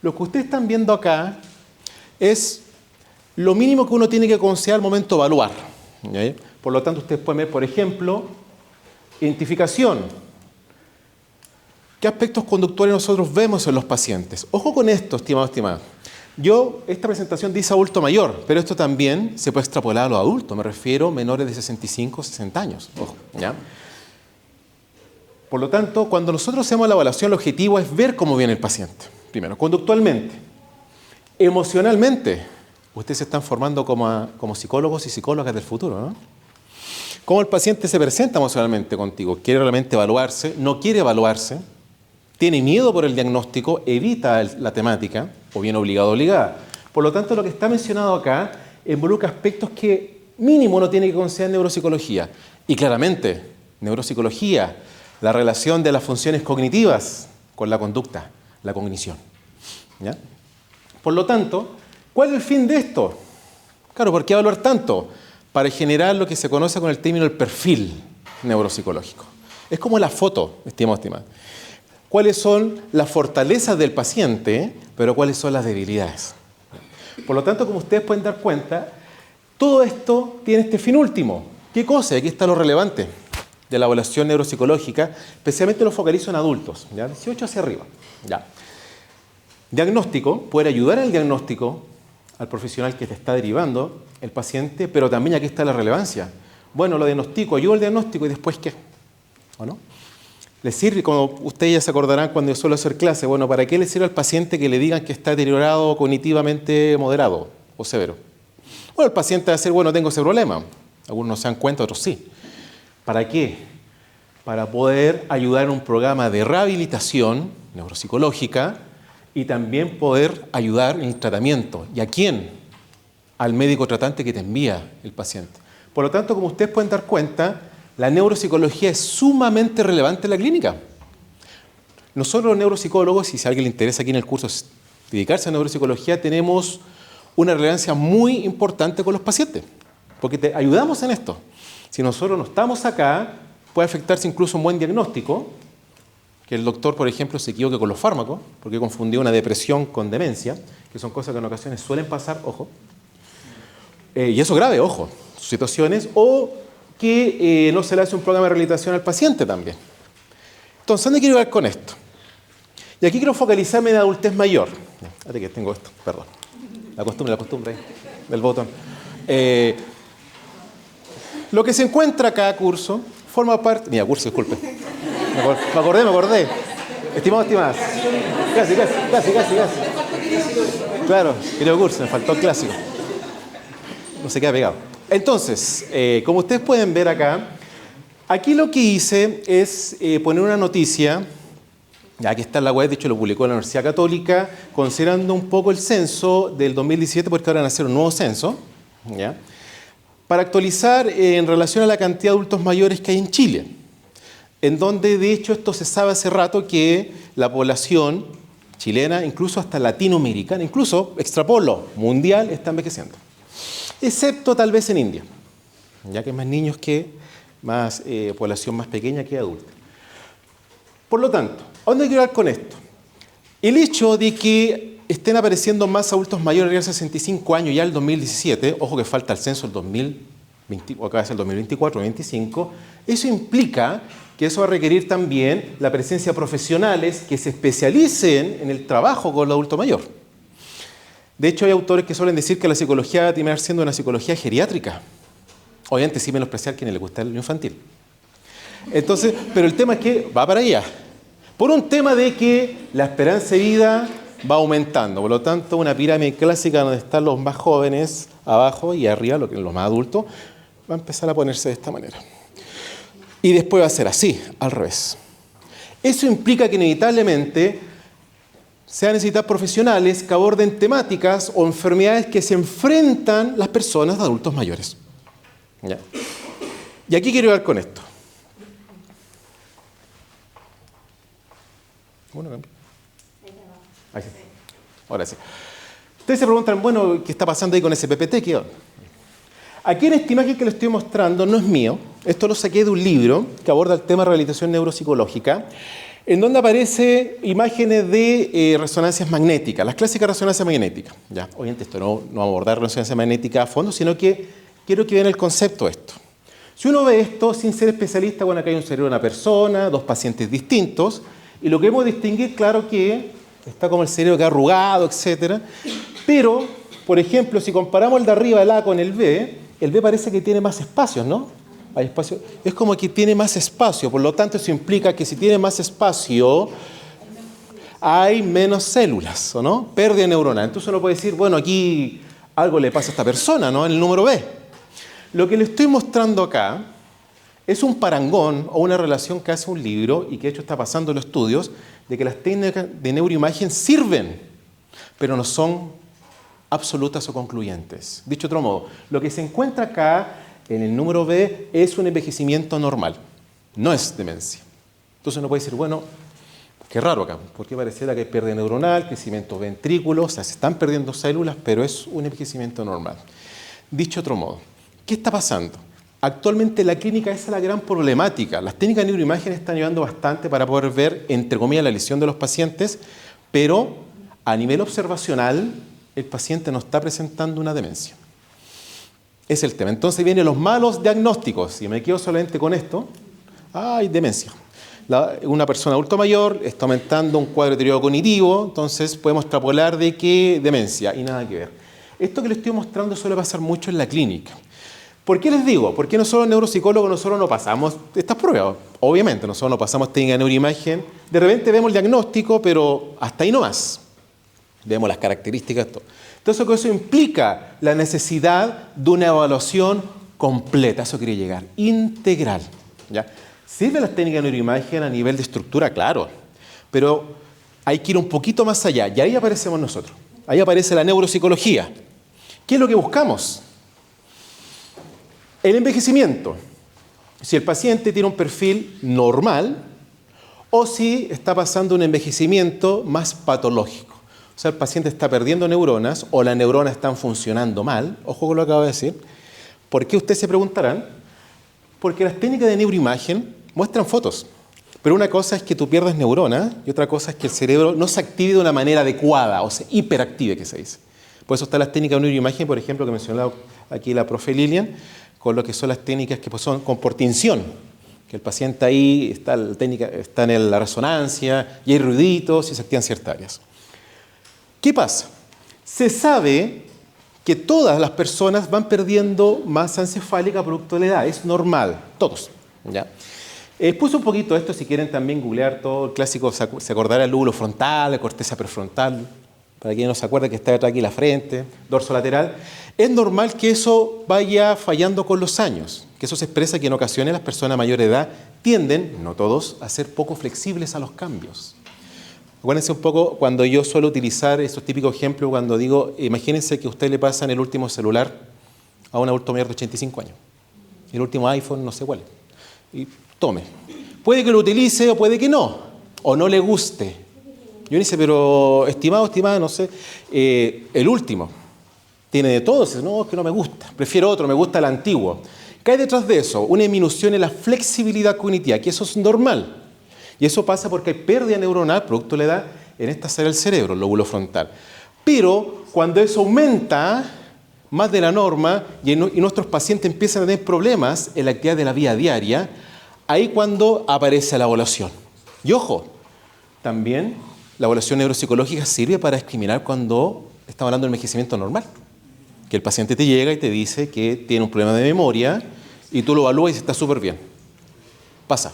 lo que ustedes están viendo acá es lo mínimo que uno tiene que considerar al momento de evaluar. ¿Ya? Por lo tanto, ustedes pueden ver, por ejemplo, identificación. ¿Qué aspectos conductuales nosotros vemos en los pacientes? Ojo con esto, estimados, estimadas. Esta presentación dice adulto mayor, pero esto también se puede extrapolar a los adultos. Me refiero a menores de 65, 60 años. Ojo, ¿ya? Por lo tanto, cuando nosotros hacemos la evaluación, el objetivo es ver cómo viene el paciente. Primero, conductualmente. Emocionalmente, ustedes se están formando como psicólogos y psicólogas del futuro, ¿no? ¿Cómo el paciente se presenta emocionalmente contigo? ¿Quiere realmente evaluarse? ¿No quiere evaluarse? ¿Tiene miedo por el diagnóstico? ¿Evita la temática? ¿O bien obligado o obligada? Por lo tanto, lo que está mencionado acá involucra aspectos que mínimo uno tiene que considerar en neuropsicología. Y claramente, neuropsicología, la relación de las funciones cognitivas con la conducta, la cognición. ¿Ya? Por lo tanto, ¿cuál es el fin de esto? Claro, ¿por qué evaluar tanto? Para generar lo que se conoce con el término del perfil neuropsicológico. Es como la foto, estimados, estimadas. ¿Cuáles son las fortalezas del paciente, pero cuáles son las debilidades? Por lo tanto, como ustedes pueden dar cuenta, todo esto tiene este fin último. ¿Qué cosa? Aquí está lo relevante de la evaluación neuropsicológica, especialmente lo focalizo en adultos, ¿ya? 18 hacia arriba. ¿Ya? Diagnóstico, poder ayudar en el diagnóstico al profesional que te está derivando el paciente, pero también aquí está la relevancia. Bueno, lo diagnostico, ayudo al diagnóstico y después ¿qué? ¿O no? ¿Le sirve? Como ustedes ya se acordarán cuando yo suelo hacer clase, bueno, ¿para qué le sirve al paciente que le digan que está deteriorado cognitivamente moderado o severo? Bueno, el paciente va a decir, bueno, tengo ese problema. Algunos no se dan cuenta, otros sí. ¿Para qué? Para poder ayudar en un programa de rehabilitación neuropsicológica y también poder ayudar en el tratamiento. ¿Y a quién? Al médico tratante que te envía el paciente. Por lo tanto, como ustedes pueden dar cuenta, la neuropsicología es sumamente relevante en la clínica. Nosotros los neuropsicólogos, y si a alguien le interesa aquí en el curso dedicarse a neuropsicología, tenemos una relevancia muy importante con los pacientes, porque te ayudamos en esto. Si nosotros no estamos acá, puede afectarse incluso un buen diagnóstico, que el doctor, por ejemplo, se equivoque con los fármacos, porque confundió una depresión con demencia, que son cosas que en ocasiones suelen pasar, ojo. Y eso grave, ojo, situaciones, o que no se le hace un programa de rehabilitación al paciente también. Entonces, ¿dónde quiero llegar con esto? Y aquí quiero focalizarme en adultez mayor. Fíjate que tengo esto, perdón. La costumbre del botón. Lo que se encuentra cada curso forma parte... Mira, curso, disculpe. Me acordé. Estimados, estimadas. Casi. Claro, querido curso, me faltó el clásico. No se queda pegado. Entonces, como ustedes pueden ver acá, aquí lo que hice es poner una noticia, ya que está en la web, de hecho lo publicó la Universidad Católica, considerando un poco el censo del 2017, porque ahora van a hacer un nuevo censo, ¿ya? Para actualizar en relación a la cantidad de adultos mayores que hay en Chile, en donde de hecho esto se sabe hace rato que la población chilena, incluso hasta latinoamericana, incluso extrapolo, mundial, está envejeciendo. Excepto tal vez en India, ya que hay más niños que más población más pequeña que adulta. Por lo tanto, ¿a dónde quiero ir con esto? El hecho de que estén apareciendo más adultos mayores de 65 años ya el 2017, ojo que falta el censo del 2020, o acaba de ser el 2024, 2025, eso implica que eso va a requerir también la presencia de profesionales que se especialicen en el trabajo con el adulto mayor. De hecho, hay autores que suelen decir que la psicología va a terminar siendo una psicología geriátrica. Obviamente, sin menospreciar a quienes les gusta el infantil. Entonces, pero el tema es que va para allá. Por un tema de que la esperanza de vida va aumentando. Por lo tanto, una pirámide clásica donde están los más jóvenes abajo y arriba, los más adultos, va a empezar a ponerse de esta manera. Y después va a ser así, al revés. Eso implica que inevitablemente se van a necesitar profesionales que aborden temáticas o enfermedades que se enfrentan las personas de adultos mayores. ¿Ya? Y aquí quiero ir con esto. Ahí sí. Ahora sí. Ustedes se preguntan, bueno, ¿qué está pasando ahí con ese PPT? ¿Qué onda? Aquí en esta imagen que les estoy mostrando no es mío. Esto lo saqué de un libro que aborda el tema de rehabilitación neuropsicológica, en donde aparecen imágenes de resonancias magnéticas, las clásicas resonancias magnéticas. Ya, obviamente esto no vamos a abordar resonancia magnética a fondo, sino que quiero que vean el concepto de esto. Si uno ve esto sin ser especialista, bueno, acá hay un cerebro de una persona, dos pacientes distintos, y lo que hemos de distinguir, claro que está como el cerebro que ha arrugado, etc. Pero, por ejemplo, si comparamos el de arriba, el A, con el B parece que tiene más espacios, ¿no? Hay espacio, es como que tiene más espacio, por lo tanto eso implica que si tiene más espacio hay menos células, ¿o no? Pérdida neuronal. Entonces uno puede decir, bueno, aquí algo le pasa a esta persona, ¿no? En el número B. Lo que le estoy mostrando acá es un parangón o una relación que hace un libro y que de hecho está pasando en los estudios de que las técnicas de neuroimagen sirven, pero no son absolutas o concluyentes. Dicho de otro modo, lo que se encuentra acá en el número B es un envejecimiento normal, no es demencia. Entonces uno puede decir, bueno, qué raro acá, porque pareciera que hay pérdida neuronal, crecimiento ventrículo, o sea, se están perdiendo células, pero es un envejecimiento normal. Dicho de otro modo, ¿qué está pasando? Actualmente la clínica esa es la gran problemática. Las técnicas de neuroimagen están ayudando bastante para poder ver, entre comillas, la lesión de los pacientes, pero a nivel observacional el paciente no está presentando una demencia. Es el tema. Entonces vienen los malos diagnósticos. Si me quedo solamente con esto, hay demencia. Una persona adulto mayor está aumentando un cuadro de deterioro cognitivo, entonces podemos extrapolar de qué demencia y nada que ver. Esto que les estoy mostrando suele pasar mucho en la clínica. ¿Por qué les digo? Porque nosotros los neuropsicólogos nosotros no pasamos estas pruebas. Obviamente, nosotros no pasamos técnica de neuroimagen. De repente vemos el diagnóstico, pero hasta ahí no más. Vemos las características, todo. Entonces, eso implica la necesidad de una evaluación completa. Eso quería llegar. Integral. ¿Ya? Sirven las técnicas de neuroimagen a nivel de estructura, claro. Pero hay que ir un poquito más allá. Y ahí aparecemos nosotros. Ahí aparece la neuropsicología. ¿Qué es lo que buscamos? El envejecimiento. Si el paciente tiene un perfil normal o si está pasando un envejecimiento más patológico. O sea, el paciente está perdiendo neuronas o las neuronas están funcionando mal. Ojo con lo que acabo de decir. ¿Por qué ustedes se preguntarán? Porque las técnicas de neuroimagen muestran fotos. Pero una cosa es que tú pierdas neuronas y otra cosa es que el cerebro no se active de una manera adecuada o se hiperactive, que se dice. Por eso están las técnicas de neuroimagen, por ejemplo, que mencionaba aquí la profe Lilian, con lo que son las técnicas que son con por tinción, que el paciente ahí está en la resonancia y hay ruiditos y se activan ciertas áreas. ¿Qué pasa? Se sabe que todas las personas van perdiendo masa encefálica producto de la edad, es normal, todos. ¿Ya? Puse un poquito esto, si quieren también googlear todo el clásico, se acordará el lóbulo frontal, la corteza prefrontal, para quien no se acuerda que está detrás aquí la frente, dorso lateral. Es normal que eso vaya fallando con los años, que eso se expresa que en ocasiones las personas de mayor edad tienden, no todos, a ser poco flexibles a los cambios. Acuérdense un poco cuando yo suelo utilizar esos típicos ejemplos, cuando digo, imagínense que a usted le pasan el último celular a un adulto mayor de 85 años, el último iPhone, no sé cuál, y tome. Puede que lo utilice o puede que no, o no le guste. Yo dice, pero estimada, no sé, el último tiene de todo, dice, no, es que no me gusta, prefiero otro, me gusta el antiguo. ¿Qué hay detrás de eso? Una disminución en la flexibilidad cognitiva, que eso es normal. Y eso pasa porque hay pérdida neuronal, producto de la edad, en esta área del cerebro, el lóbulo frontal. Pero cuando eso aumenta más de la norma y nuestros pacientes empiezan a tener problemas en la actividad de la vida diaria, ahí cuando aparece la evaluación. Y ojo, también la evaluación neuropsicológica sirve para discriminar cuando Estamos hablando del envejecimiento normal. Que el paciente te llega y te dice que tiene un problema de memoria y tú lo evalúas y está súper bien. Pasa.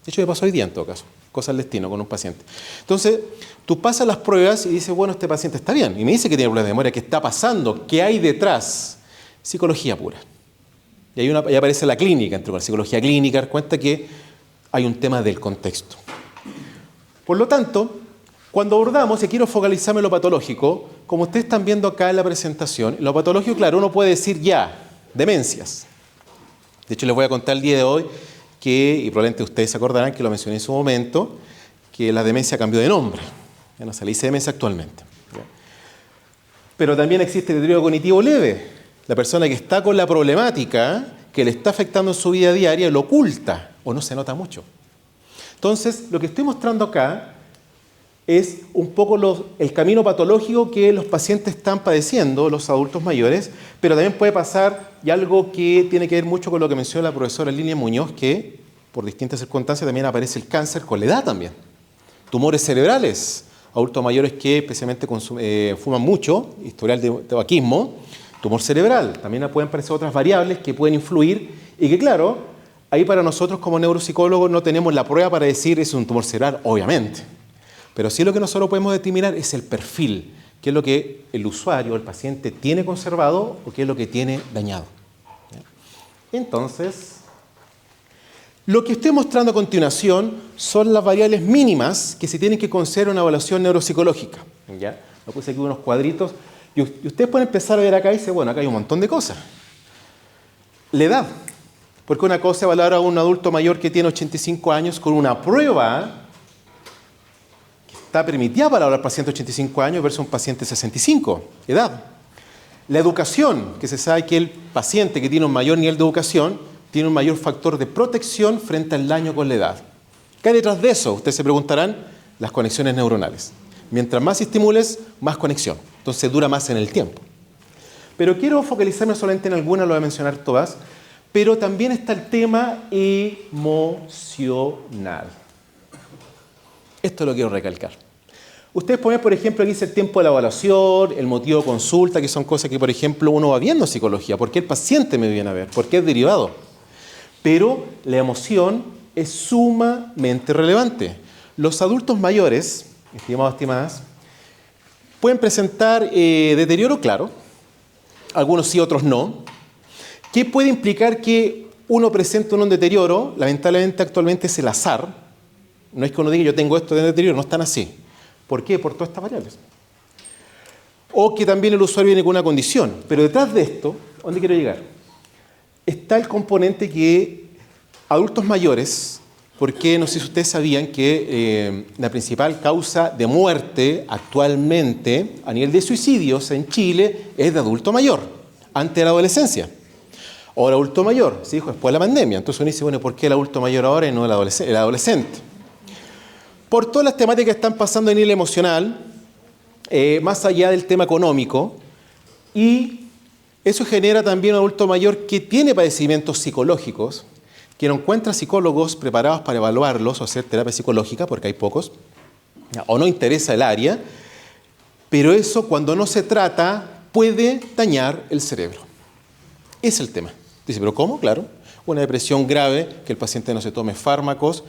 De hecho, me pasó hoy día en todo caso. Cosa del destino con un paciente. Entonces, tú pasas las pruebas y dices, bueno, este paciente está bien. Y me dice que tiene problemas de memoria. ¿Qué está pasando? ¿Qué hay detrás? Psicología pura. Y ahí aparece la clínica, entre la psicología clínica, dar cuenta que hay un tema del contexto. Por lo tanto, cuando abordamos, y quiero focalizarme en lo patológico, como ustedes están viendo acá en la presentación, en lo patológico, claro, uno puede decir ya, demencias. De hecho, les voy a contar el día de hoy que, y probablemente ustedes se acordarán que lo mencioné en su momento, que la demencia cambió de nombre. Ya no se le dice demencia actualmente. ¿Ya? Pero también existe el deterioro cognitivo leve. La persona que está con la problemática que le está afectando en su vida diaria lo oculta o no se nota mucho. Entonces, lo que estoy mostrando acá es un poco el camino patológico que los pacientes están padeciendo, los adultos mayores, pero también puede pasar y algo que tiene que ver mucho con lo que mencionó la profesora Lilia Muñoz, que por distintas circunstancias también aparece el cáncer con la edad también. Tumores cerebrales, adultos mayores que especialmente fuman mucho, historial de tabaquismo, tumor cerebral. También pueden aparecer otras variables que pueden influir y que, claro, ahí para nosotros como neuropsicólogos no tenemos la prueba para decir es un tumor cerebral, obviamente. Pero sí lo que nosotros podemos determinar es el perfil, qué es lo que el usuario, el paciente, tiene conservado o qué es lo que tiene dañado. Entonces, lo que estoy mostrando a continuación son las variables mínimas que se tienen que considerar en una evaluación neuropsicológica. ¿Ya? Lo puse aquí unos cuadritos y ustedes pueden empezar a ver acá y decir, bueno, acá hay un montón de cosas. La edad, porque una cosa es evaluar a un adulto mayor que tiene 85 años con una prueba está permitida para hablar paciente de 85 años versus un paciente de 65, edad. La educación, que se sabe que el paciente que tiene un mayor nivel de educación tiene un mayor factor de protección frente al daño con la edad. ¿Qué hay detrás de eso? Ustedes se preguntarán, las conexiones neuronales. Mientras más estimules, más conexión. Entonces dura más en el tiempo. Pero quiero focalizarme solamente en algunas, lo voy a mencionar todas, pero también está el tema emocional. Esto lo quiero recalcar. Ustedes pueden ver, por ejemplo, aquí dice el tiempo de la evaluación, el motivo de consulta, que son cosas que, por ejemplo, uno va viendo en psicología. ¿Por qué el paciente me viene a ver? ¿Por qué es derivado? Pero la emoción es sumamente relevante. Los adultos mayores, estimados, estimadas, pueden presentar deterioro, claro. Algunos sí, otros no. ¿Qué puede implicar que uno presente un deterioro? Lamentablemente, actualmente es el azar. No es que uno diga, yo tengo esto de deterioro, no están así. ¿Por qué? Por todas estas variables. O que también el usuario viene con una condición. Pero detrás de esto, ¿dónde quiero llegar? Está el componente que adultos mayores, porque no sé si ustedes sabían que la principal causa de muerte actualmente a nivel de suicidios en Chile es de adulto mayor, antes de la adolescencia. Ahora adulto mayor, se dijo después de la pandemia. Entonces uno dice, bueno, ¿por qué el adulto mayor ahora y no el adolescente? Por todas las temáticas que están pasando a nivel emocional, más allá del tema económico, y eso genera también un adulto mayor que tiene padecimientos psicológicos, que no encuentra psicólogos preparados para evaluarlos o hacer terapia psicológica, porque hay pocos, o no interesa el área, pero eso cuando no se trata puede dañar el cerebro. Es el tema. Dice, ¿pero cómo? Claro, una depresión grave, que el paciente no se tome fármacos,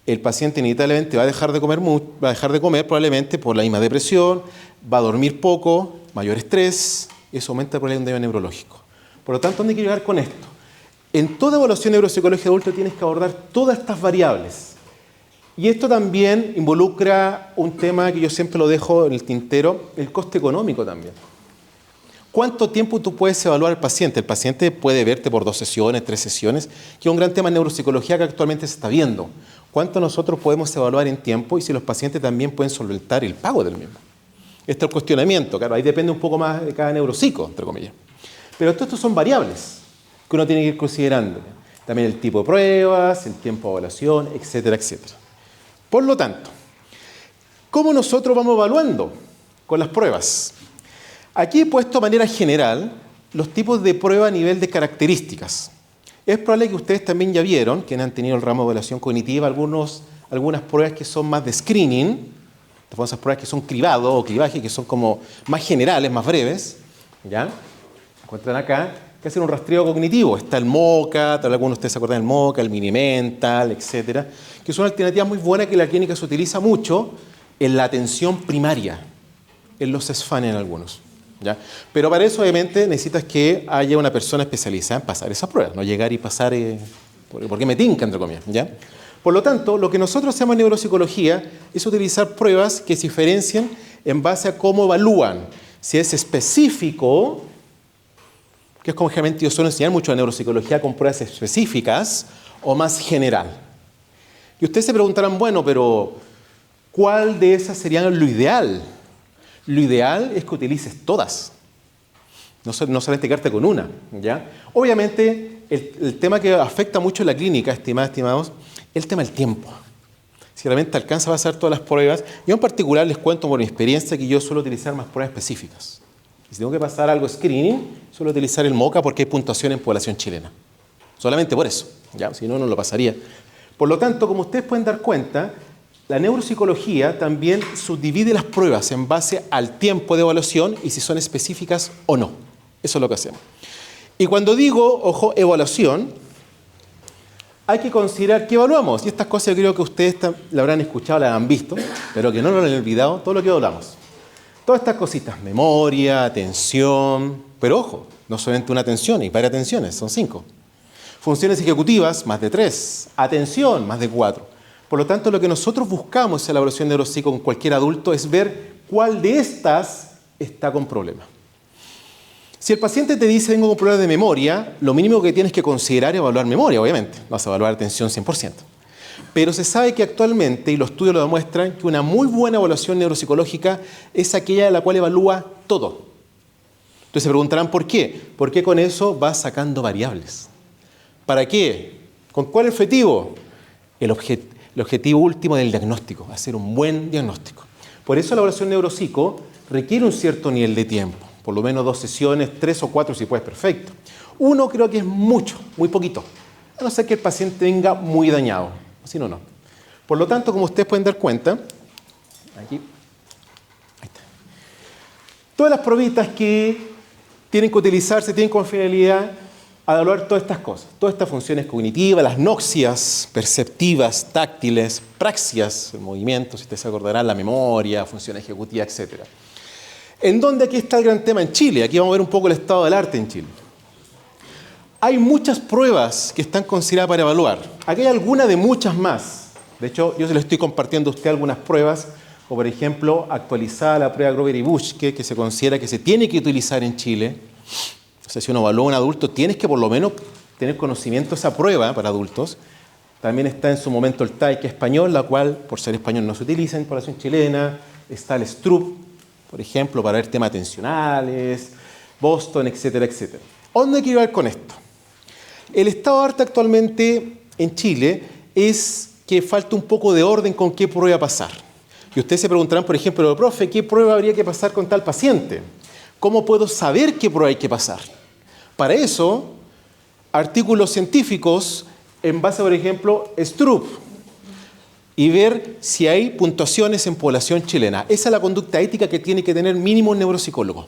el paciente inevitablemente va a dejar de comer probablemente por la misma depresión, va a dormir poco, mayor estrés, eso aumenta el problema neurológico. Por lo tanto, ¿dónde quiero llegar con esto? En toda evaluación neuropsicológica de adulto tienes que abordar todas estas variables. Y esto también involucra un tema que yo siempre lo dejo en el tintero, el coste económico también. ¿Cuánto tiempo tú puedes evaluar al paciente? El paciente puede verte por 2 sesiones, 3 sesiones, que es un gran tema en neuropsicología que actualmente se está viendo. ¿Cuánto nosotros podemos evaluar en tiempo y si los pacientes también pueden solventar el pago del mismo? Este es el cuestionamiento, claro, ahí depende un poco más de cada neuropsico, entre comillas. Pero todo esto son variables que uno tiene que ir considerando. También el tipo de pruebas, el tiempo de evaluación, etcétera, etcétera. Por lo tanto, ¿cómo nosotros vamos evaluando con las pruebas? Aquí he puesto de manera general los tipos de prueba a nivel de características. Es probable que ustedes también ya vieron, quienes han tenido el ramo de evaluación cognitiva, algunas pruebas que son más de screening, esas pruebas que son cribado o clivaje, que son como más generales, más breves, ¿ya? Encuentran acá que hacen un rastreo cognitivo. Está el MoCA, tal vez algunos de ustedes se acuerdan del MoCA, el Mini-Mental, etcétera, que son alternativas muy buenas que la clínica se utiliza mucho en la atención primaria, en los SFAN en algunos, ¿ya? Pero para eso, obviamente, necesitas que haya una persona especializada en pasar esas pruebas, no llegar y pasar porque me tinca, entre comillas, ¿ya? Por lo tanto, lo que nosotros hacemos en neuropsicología es utilizar pruebas que se diferencian en base a cómo evalúan si es específico, que es como generalmente yo suelo enseñar mucho en neuropsicología con pruebas específicas, o más general. Y ustedes se preguntarán, bueno, pero ¿cuál de esas sería lo ideal? Lo ideal es que utilices todas. No solamente quedarte con una, ¿ya? Obviamente, el tema que afecta mucho en la clínica, estimados, es el tema del tiempo. Si realmente alcanza a pasar todas las pruebas, yo en particular les cuento por mi experiencia que yo suelo utilizar más pruebas específicas. Y si tengo que pasar algo screening, suelo utilizar el MoCA porque hay puntuación en población chilena. Solamente por eso, ¿ya? Si no, no lo pasaría. Por lo tanto, como ustedes pueden dar cuenta, la neuropsicología también subdivide las pruebas en base al tiempo de evaluación y si son específicas o no. Eso es lo que hacemos. Y cuando digo, ojo, evaluación, hay que considerar qué evaluamos. Y estas cosas yo creo que ustedes la habrán escuchado, las han visto, pero que no lo han olvidado, todo lo que evaluamos. Todas estas cositas, memoria, atención, pero ojo, no solamente una atención, hay varias atenciones, son 5. Funciones ejecutivas, más de 3. Atención, más de 4. Por lo tanto, lo que nosotros buscamos en la evaluación neuropsico con cualquier adulto es ver cuál de estas está con problemas. Si el paciente te dice tengo un problema de memoria, lo mínimo que tienes que considerar es evaluar memoria, obviamente. No vas a evaluar atención 100%. Pero se sabe que actualmente, y los estudios lo demuestran, que una muy buena evaluación neuropsicológica es aquella de la cual evalúa todo. Entonces se preguntarán ¿por qué? Porque con eso vas sacando variables. ¿Para qué? ¿Con cuál objetivo? El objetivo último del diagnóstico, hacer un buen diagnóstico. Por eso la evaluación neuropsico requiere un cierto nivel de tiempo. Por lo menos 2 sesiones, 3 o 4 si puedes, perfecto. 1 creo que es mucho, muy poquito. A no ser que el paciente venga muy dañado. Si no, no. Por lo tanto, como ustedes pueden dar cuenta, aquí, ahí está. Todas las probitas que tienen que utilizarse tienen como finalidad evaluar todas estas cosas, todas estas funciones cognitivas, las noxias perceptivas, táctiles, praxias, el movimiento, si ustedes se acordarán, la memoria, función ejecutiva, etc. ¿En dónde aquí está el gran tema? En Chile. Aquí vamos a ver un poco el estado del arte en Chile. Hay muchas pruebas que están consideradas para evaluar. Aquí hay algunas de muchas más. De hecho, yo se le estoy compartiendo a usted algunas pruebas, como por ejemplo, actualizada la prueba Grover y Buschke, que se considera que se tiene que utilizar en Chile. O sea, si uno evalúa a un adulto, tienes que por lo menos tener conocimiento de esa prueba para adultos. También está en su momento el TAIC español, la cual, por ser español, no se utiliza en población chilena. Está el STRUP, por ejemplo, para ver temas atencionales, Boston, etcétera, etcétera. ¿Dónde quiero ir con esto? El estado de arte actualmente en Chile es que falta un poco de orden con qué prueba pasar. Y ustedes se preguntarán, por ejemplo, profe, ¿qué prueba habría que pasar con tal paciente? ¿Cómo puedo saber qué prueba hay que pasar? Para eso, artículos científicos en base, por ejemplo, STRUP, y ver si hay puntuaciones en población chilena. Esa es la conducta ética que tiene que tener mínimo un neuropsicólogo.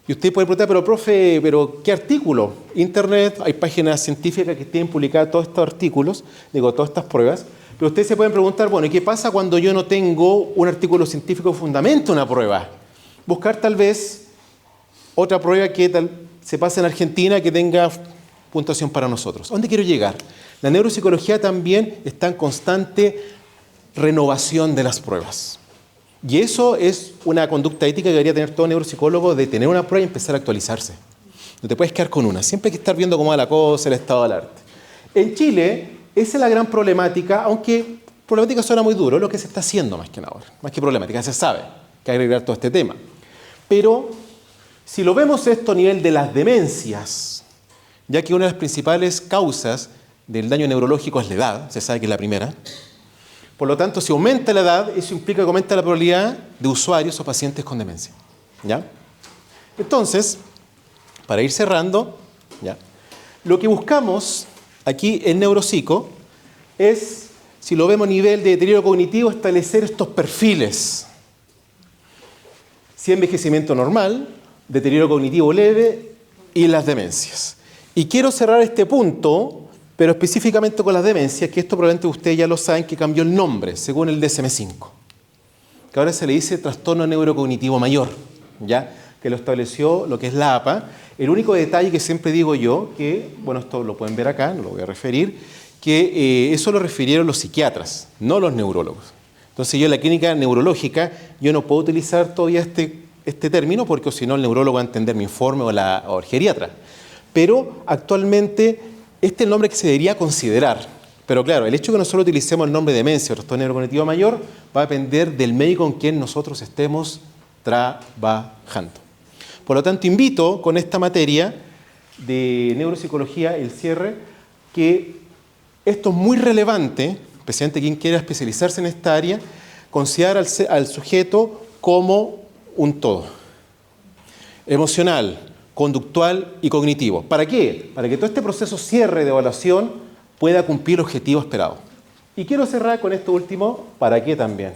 Y usted puede preguntar, pero profe, ¿pero qué artículo? Internet, hay páginas científicas que tienen publicadas todos estos artículos, todas estas pruebas, pero ustedes se pueden preguntar, bueno, ¿y qué pasa cuando yo no tengo un artículo científico que fundamente una prueba? Buscar tal vez otra prueba que se pase en Argentina que tenga puntuación para nosotros. ¿A dónde quiero llegar? La neuropsicología también está en constante renovación de las pruebas. Y eso es una conducta ética que debería tener todo neuropsicólogo, de tener una prueba y empezar a actualizarse. No te puedes quedar con una. Siempre hay que estar viendo cómo va la cosa, el estado del arte. En Chile, esa es la gran problemática, aunque problemática suena muy duro, lo que se está haciendo más que nada ahora. Más que problemática, se sabe que hay que agregar todo este tema. Pero si lo vemos esto a nivel de las demencias, ya que una de las principales causas del daño neurológico es la edad, se sabe que es la primera. Por lo tanto, si aumenta la edad, eso implica que aumenta la probabilidad de usuarios o pacientes con demencia. ¿Ya? Entonces, para ir cerrando, ¿ya? Lo que buscamos aquí en neuropsico si lo vemos a nivel de deterioro cognitivo, establecer estos perfiles. Si envejecimiento normal, deterioro cognitivo leve y las demencias. Y quiero cerrar este punto, pero específicamente con las demencias, que esto probablemente ustedes ya lo saben, que cambió el nombre según el DSM-5. Que ahora se le dice trastorno neurocognitivo mayor, ¿ya? Que lo estableció lo que es la APA. El único detalle que siempre digo yo, que, bueno, esto lo pueden ver acá, no lo voy a referir, que eso lo refirieron los psiquiatras, no los neurólogos. Entonces yo en la clínica neurológica, yo no puedo utilizar todavía este término, porque si no el neurólogo va a entender mi informe o el geriatra. Pero actualmente este es el nombre que se debería considerar. Pero claro, el hecho de que nosotros utilicemos el nombre de demencia o trastorno neurocognitivo mayor va a depender del médico con quien nosotros estemos trabajando. Por lo tanto, invito con esta materia de neuropsicología, el cierre, que esto es muy relevante, especialmente quien quiera especializarse en esta área, considerar al sujeto como un todo. Emocional, conductual y cognitivo. ¿Para qué? Para que todo este proceso cierre de evaluación pueda cumplir el objetivo esperado. Y quiero cerrar con esto último, ¿para qué también?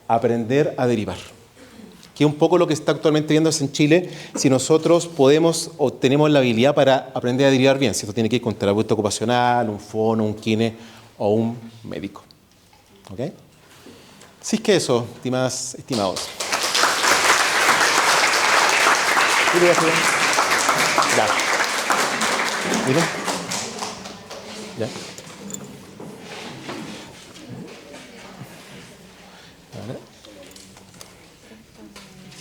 Aprender a derivar. Que es un poco lo que está actualmente viéndose en Chile, si nosotros podemos o tenemos la habilidad para aprender a derivar bien. Si esto tiene que ir con terapeuta ocupacional, un fono, un kine o un médico. ¿Ok? Así es que eso, estimados. Ya. ¿Mira? Ya. Ahora.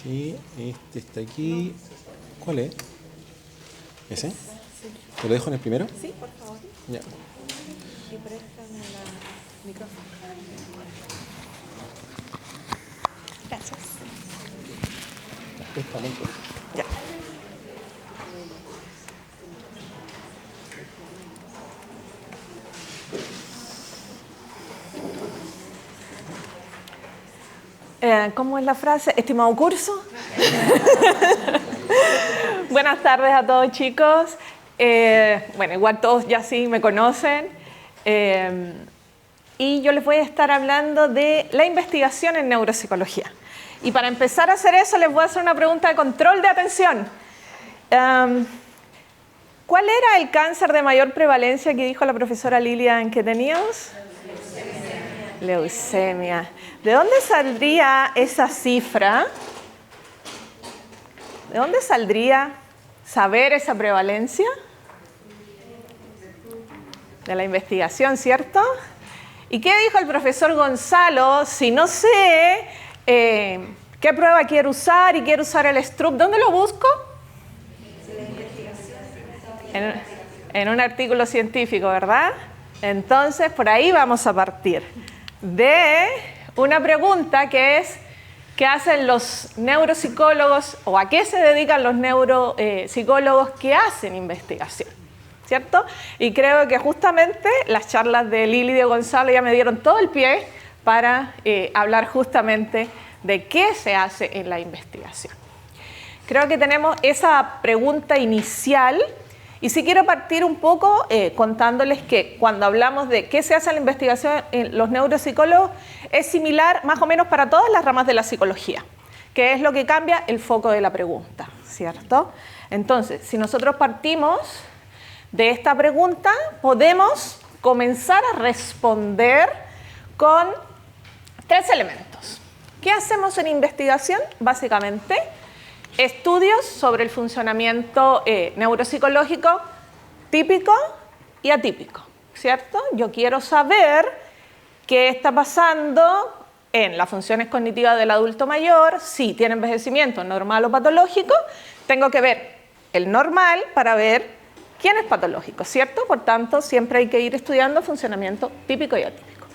Sí, este está aquí. ¿Cuál es? ¿Ese? ¿Te lo dejo en el primero? Sí, por favor. Ya. Y préstame el micrófono. Gracias. Ya. ¿Cómo es la frase? Estimado curso. Buenas tardes a todos, chicos. Bueno, igual todos ya sí me conocen. Y yo les voy a estar hablando de la investigación en neuropsicología. Y para empezar a hacer eso, les voy a hacer una pregunta de control de atención. ¿Cuál era el cáncer de mayor prevalencia que dijo la profesora Lilian que teníamos? Leucemia. ¿De dónde saldría esa cifra? ¿De dónde saldría saber esa prevalencia? De la investigación, ¿cierto? ¿Y qué dijo el profesor Gonzalo? Si no sé qué prueba quiero usar y quiero usar el Stroop, ¿dónde lo busco? En un artículo científico, ¿verdad? Entonces, por ahí vamos a partir de una pregunta que es ¿qué hacen los neuropsicólogos o a qué se dedican los neuropsicólogos que hacen investigación? ¿Cierto? Y creo que justamente las charlas de Lili y de Gonzalo ya me dieron todo el pie para hablar justamente de qué se hace en la investigación. Creo que tenemos esa pregunta inicial. Y sí quiero partir un poco contándoles que cuando hablamos de qué se hace en la investigación en los neuropsicólogos es similar más o menos para todas las ramas de la psicología, que es lo que cambia el foco de la pregunta, ¿cierto? Entonces, si nosotros partimos de esta pregunta, podemos comenzar a responder con 3 elementos. ¿Qué hacemos en investigación? Básicamente, estudios sobre el funcionamiento neuropsicológico típico y atípico, ¿cierto? Yo quiero saber qué está pasando en las funciones cognitivas del adulto mayor, si tiene envejecimiento normal o patológico, tengo que ver el normal para ver quién es patológico, ¿cierto? Por tanto, siempre hay que ir estudiando funcionamiento típico y atípico.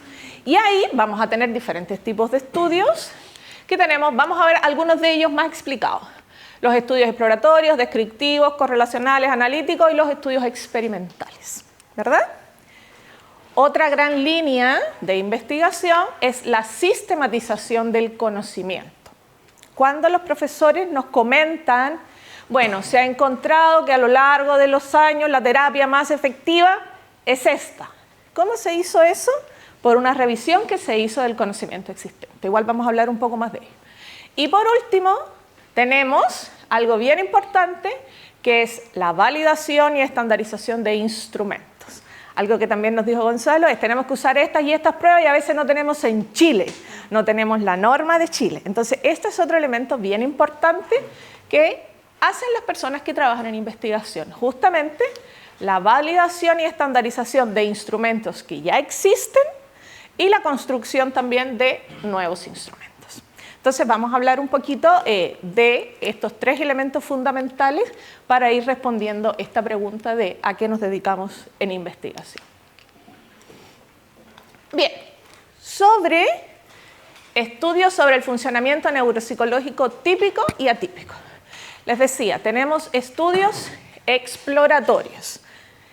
Y ahí vamos a tener diferentes tipos de estudios que tenemos, vamos a ver algunos de ellos más explicados. Los estudios exploratorios, descriptivos, correlacionales, analíticos y los estudios experimentales, ¿verdad? Otra gran línea de investigación es la sistematización del conocimiento. Cuando los profesores nos comentan, bueno, se ha encontrado que a lo largo de los años la terapia más efectiva es esta. ¿Cómo se hizo eso? por una revisión que se hizo del conocimiento existente. Igual vamos a hablar un poco más de ello. Y por último, tenemos algo bien importante, que es la validación y estandarización de instrumentos. Algo que también nos dijo Gonzalo es tenemos que usar estas y estas pruebas y a veces no tenemos en Chile, no tenemos la norma de Chile. Entonces, este es otro elemento bien importante que hacen las personas que trabajan en investigación. Justamente la validación y estandarización de instrumentos que ya existen y la construcción también de nuevos instrumentos. Entonces vamos a hablar un poquito de estos 3 elementos fundamentales para ir respondiendo esta pregunta de a qué nos dedicamos en investigación. Bien, sobre estudios sobre el funcionamiento neuropsicológico típico y atípico. Les decía, tenemos estudios exploratorios.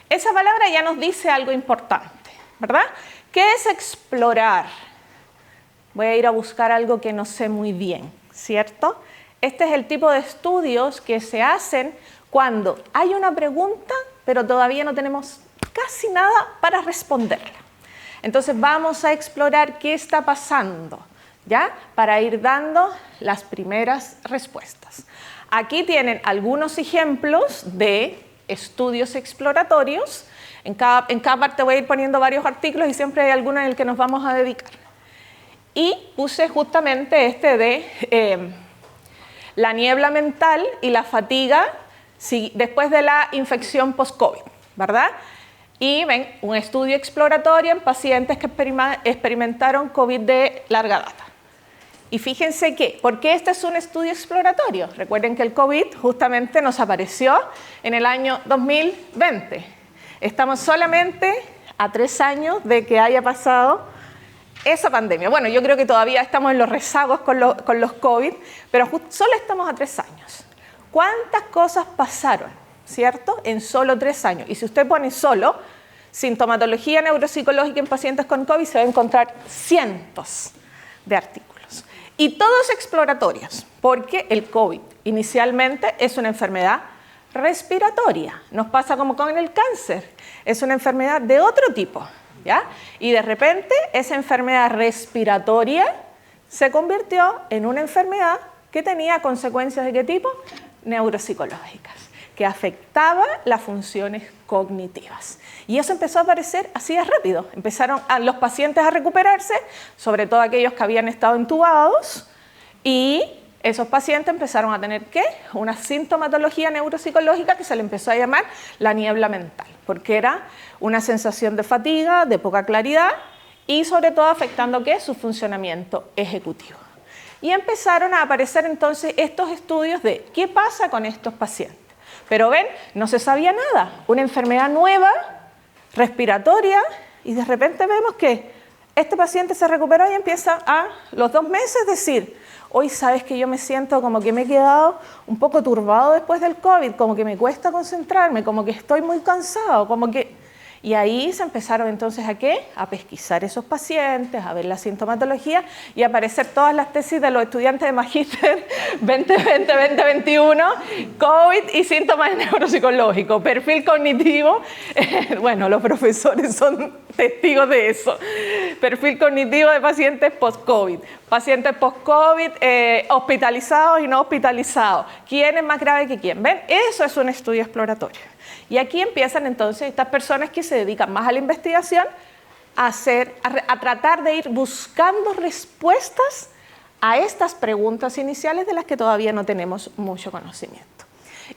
Esa palabra ya nos dice algo importante, ¿verdad? ¿Qué es explorar? Voy a ir a buscar algo que no sé muy bien, ¿cierto? Este es el tipo de estudios que se hacen cuando hay una pregunta, pero todavía no tenemos casi nada para responderla. Entonces vamos a explorar qué está pasando, ¿ya? Para ir dando las primeras respuestas. Aquí tienen algunos ejemplos de estudios exploratorios. En cada parte voy a ir poniendo varios artículos y siempre hay alguno en el que nos vamos a dedicar. Y puse justamente este de la niebla mental y la fatiga después de la infección post-COVID, ¿verdad? Y ven, un estudio exploratorio en pacientes que experimentaron COVID de larga data. Y fíjense que, ¿por qué este es un estudio exploratorio? Recuerden que el COVID justamente nos apareció en el año 2020. Estamos solamente a 3 años de que haya pasado esa pandemia. Bueno, yo creo que todavía estamos en los rezagos con los COVID, pero solo estamos a 3 años. ¿Cuántas cosas pasaron, cierto? En solo 3 años. Y si usted pone solo sintomatología neuropsicológica en pacientes con COVID, se va a encontrar cientos de artículos. Y todos exploratorios, porque el COVID inicialmente es una enfermedad respiratoria. Nos pasa como con el cáncer. Es una enfermedad de otro tipo. ¿Ya? Y de repente esa enfermedad respiratoria se convirtió en una enfermedad que tenía consecuencias ¿de qué tipo? Neuropsicológicas, que afectaba las funciones cognitivas. Y eso empezó a aparecer así de rápido. Empezaron los pacientes a recuperarse, sobre todo aquellos que habían estado intubados, y esos pacientes empezaron a tener ¿qué? Una sintomatología neuropsicológica que se le empezó a llamar la niebla mental, porque era una sensación de fatiga, de poca claridad y sobre todo afectando ¿qué? Su funcionamiento ejecutivo. Y empezaron a aparecer entonces estos estudios de qué pasa con estos pacientes. Pero ven, no se sabía nada, una enfermedad nueva, respiratoria, y de repente vemos que este paciente se recuperó y empieza a los 2 meses decir: hoy sabes que yo me siento como que me he quedado un poco turbado después del COVID, como que me cuesta concentrarme, como que estoy muy cansado, como que... Y ahí se empezaron entonces ¿a qué? A pesquisar esos pacientes, a ver la sintomatología y a aparecer todas las tesis de los estudiantes de Magíster 2020-2021, COVID y síntomas neuropsicológicos, perfil cognitivo, bueno, los profesores son testigos de eso, perfil cognitivo de pacientes post-COVID, pacientes post-COVID hospitalizados y no hospitalizados, ¿quién es más grave que quién? ¿Ven? Eso es un estudio exploratorio. Y aquí empiezan entonces estas personas que se dedican más a la investigación a tratar de ir buscando respuestas a estas preguntas iniciales de las que todavía no tenemos mucho conocimiento.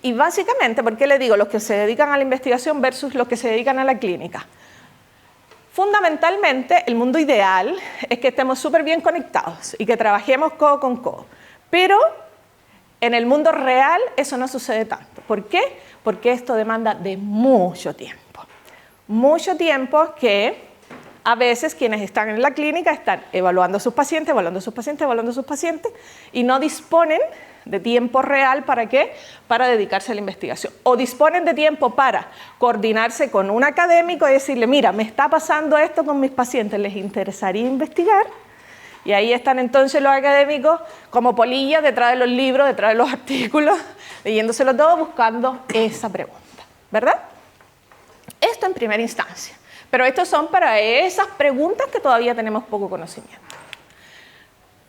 Y básicamente, ¿por qué le digo los que se dedican a la investigación versus los que se dedican a la clínica? Fundamentalmente, el mundo ideal es que estemos súper bien conectados y que trabajemos codo con codo. Pero en el mundo real eso no sucede tanto. ¿Por qué? Porque esto demanda de mucho tiempo. Mucho tiempo que a veces quienes están en la clínica están evaluando a sus pacientes, evaluando a sus pacientes, evaluando a sus pacientes y no disponen de tiempo real ¿para qué? Para dedicarse a la investigación. O disponen de tiempo para coordinarse con un académico y decirle, mira, me está pasando esto con mis pacientes, ¿les interesaría investigar? Y ahí están entonces los académicos como polillas detrás de los libros, detrás de los artículos, leyéndoselo todo buscando esa pregunta, ¿verdad? Esto en primera instancia. Pero estos son para esas preguntas que todavía tenemos poco conocimiento.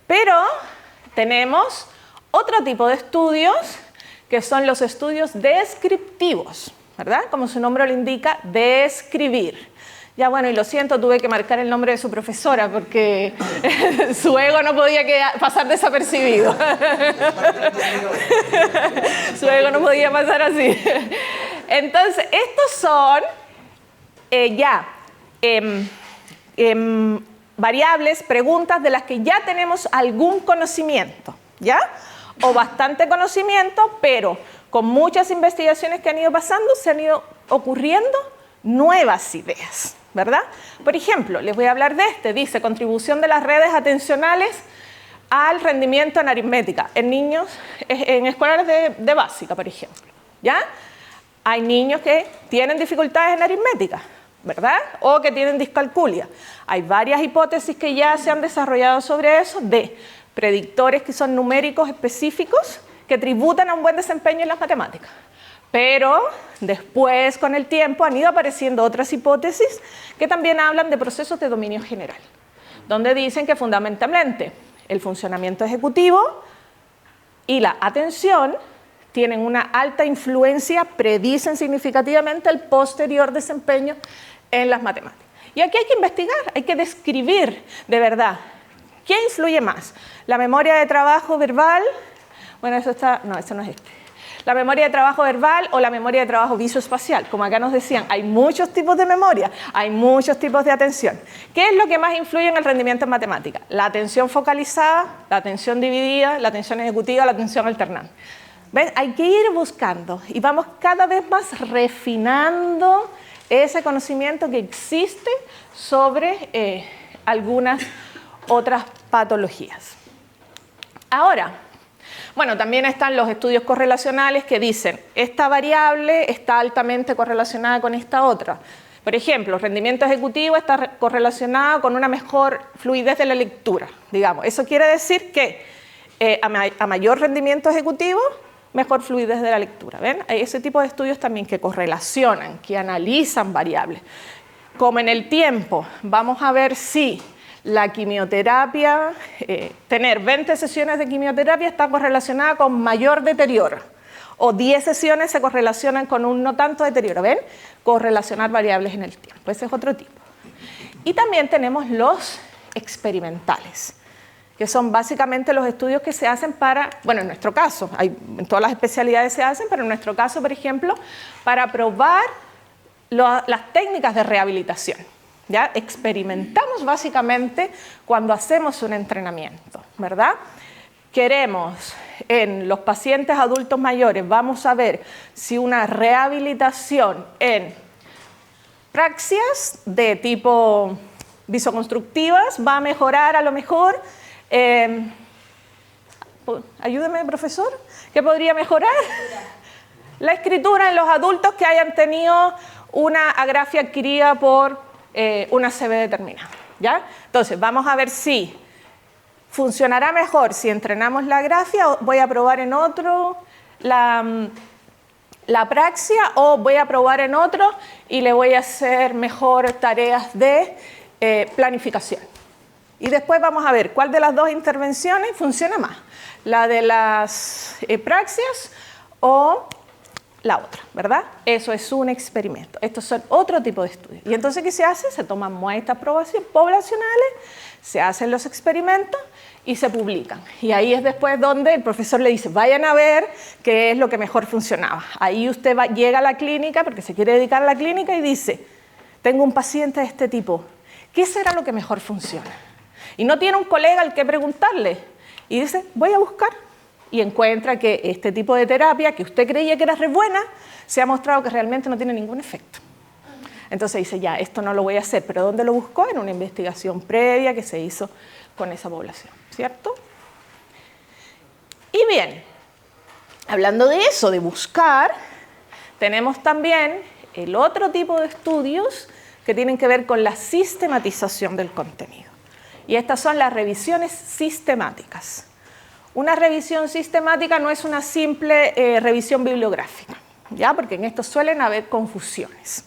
Pero tenemos otro tipo de estudios que son los estudios descriptivos, ¿verdad? Como su nombre lo indica, describir. Ya bueno, y lo siento, tuve que marcar el nombre de su profesora porque su ego no podía pasar desapercibido. Su ego no podía pasar así. Entonces, estos son variables, preguntas de las que ya tenemos algún conocimiento, ¿ya? O bastante conocimiento, pero con muchas investigaciones que han ido pasando, se han ido ocurriendo nuevas ideas, ¿verdad? Por ejemplo, les voy a hablar de dice contribución de las redes atencionales al rendimiento en aritmética, en niños, en escolares de básica, por ejemplo, ¿ya? Hay niños que tienen dificultades en aritmética, ¿verdad? O que tienen discalculia. Hay varias hipótesis que ya se han desarrollado sobre eso, de predictores que son numéricos específicos que tributan a un buen desempeño en las matemáticas. Pero después, con el tiempo, han ido apareciendo otras hipótesis que también hablan de procesos de dominio general, donde dicen que fundamentalmente el funcionamiento ejecutivo y la atención tienen una alta influencia, predicen significativamente el posterior desempeño en las matemáticas. Y aquí hay que investigar, hay que describir de verdad qué influye más. La memoria de trabajo verbal, bueno, eso está, no, eso no es La memoria de trabajo verbal o la memoria de trabajo visoespacial. Como acá nos decían, hay muchos tipos de memoria, hay muchos tipos de atención. ¿Qué es lo que más influye en el rendimiento en matemáticas? La atención focalizada, la atención dividida, la atención ejecutiva, la atención alternante. ¿Ven? Hay que ir buscando y vamos cada vez más refinando ese conocimiento que existe sobre algunas otras patologías. Ahora, bueno, también están los estudios correlacionales que dicen esta variable está altamente correlacionada con esta otra. Por ejemplo, rendimiento ejecutivo está correlacionado con una mejor fluidez de la lectura, digamos. Eso quiere decir que a mayor rendimiento ejecutivo, mejor fluidez de la lectura. ¿Ven? Hay ese tipo de estudios también que correlacionan, que analizan variables. Como en el tiempo, vamos a ver si la quimioterapia, tener 20 sesiones de quimioterapia está correlacionada con mayor deterioro, o 10 sesiones se correlacionan con un no tanto deterioro, ¿ven? Correlacionar variables en el tiempo, ese es otro tipo. Y también tenemos los experimentales, que son básicamente los estudios que se hacen para, bueno, en nuestro caso, en todas las especialidades se hacen, pero en nuestro caso, por ejemplo, para probar las técnicas de rehabilitación. ¿Ya? Experimentamos básicamente cuando hacemos un entrenamiento, ¿verdad? Queremos en los pacientes adultos mayores, vamos a ver si una rehabilitación en praxias de tipo visoconstructivas va a mejorar a lo mejor. Ayúdeme, profesor, ¿qué podría mejorar? La escritura en los adultos que hayan tenido una agrafia adquirida por una CB determinada, ¿ya? Entonces, vamos a ver si funcionará mejor si entrenamos la grafia, o voy a probar en otro la praxia, o voy a probar en otro y le voy a hacer mejor tareas de planificación. Y después vamos a ver cuál de las dos intervenciones funciona más, la de las praxias o la otra, ¿verdad? Eso es un experimento. Estos son otro tipo de estudios. Y entonces, ¿qué se hace? Se toman muestras poblacionales, se hacen los experimentos y se publican. Y ahí es después donde el profesor le dice, vayan a ver qué es lo que mejor funcionaba. Ahí usted llega a la clínica, porque se quiere dedicar a la clínica, y dice, tengo un paciente de este tipo, ¿qué será lo que mejor funciona? Y no tiene un colega al que preguntarle. Y dice, voy a buscar. Y encuentra que este tipo de terapia, que usted creía que era re buena, se ha mostrado que realmente no tiene ningún efecto. Entonces dice, ya, esto no lo voy a hacer, pero ¿dónde lo buscó? En una investigación previa que se hizo con esa población, ¿cierto? Y bien, hablando de eso, de buscar, tenemos también el otro tipo de estudios que tienen que ver con la sistematización del contenido. Y estas son las revisiones sistemáticas. Una revisión sistemática no es una simple revisión bibliográfica, ¿ya? Porque en esto suelen haber confusiones.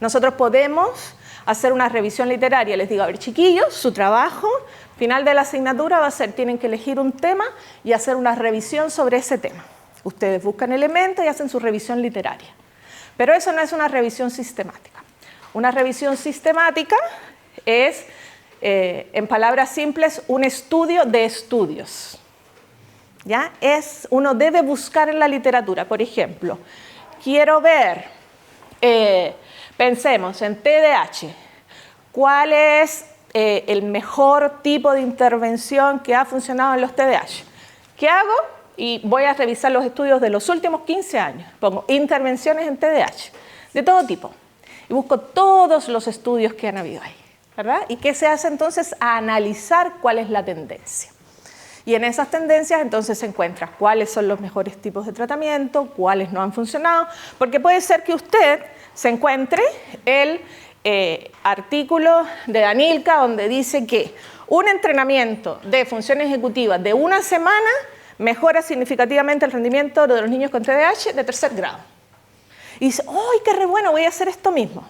Nosotros podemos hacer una revisión literaria. Les digo, a ver, chiquillos, su trabajo final de la asignatura va a ser, tienen que elegir un tema y hacer una revisión sobre ese tema. Ustedes buscan elementos y hacen su revisión literaria. Pero eso no es una revisión sistemática. Una revisión sistemática es, en palabras simples, un estudio de estudios. ¿Ya? Uno debe buscar en la literatura, por ejemplo, quiero ver, pensemos en TDAH, ¿cuál es el mejor tipo de intervención que ha funcionado en los TDAH? ¿Qué hago? Y voy a revisar los estudios de los últimos 15 años. Pongo intervenciones en TDAH, de todo tipo. Y busco todos los estudios que han habido ahí, ¿verdad? ¿Y qué se hace entonces? A analizar cuál es la tendencia. Y en esas tendencias entonces se encuentra cuáles son los mejores tipos de tratamiento, cuáles no han funcionado, porque puede ser que usted se encuentre el artículo de Danilka donde dice que un entrenamiento de función ejecutiva de una semana mejora significativamente el rendimiento de los niños con TDAH de 3er grado. Y dice, ¡ay, qué re bueno, voy a hacer esto mismo!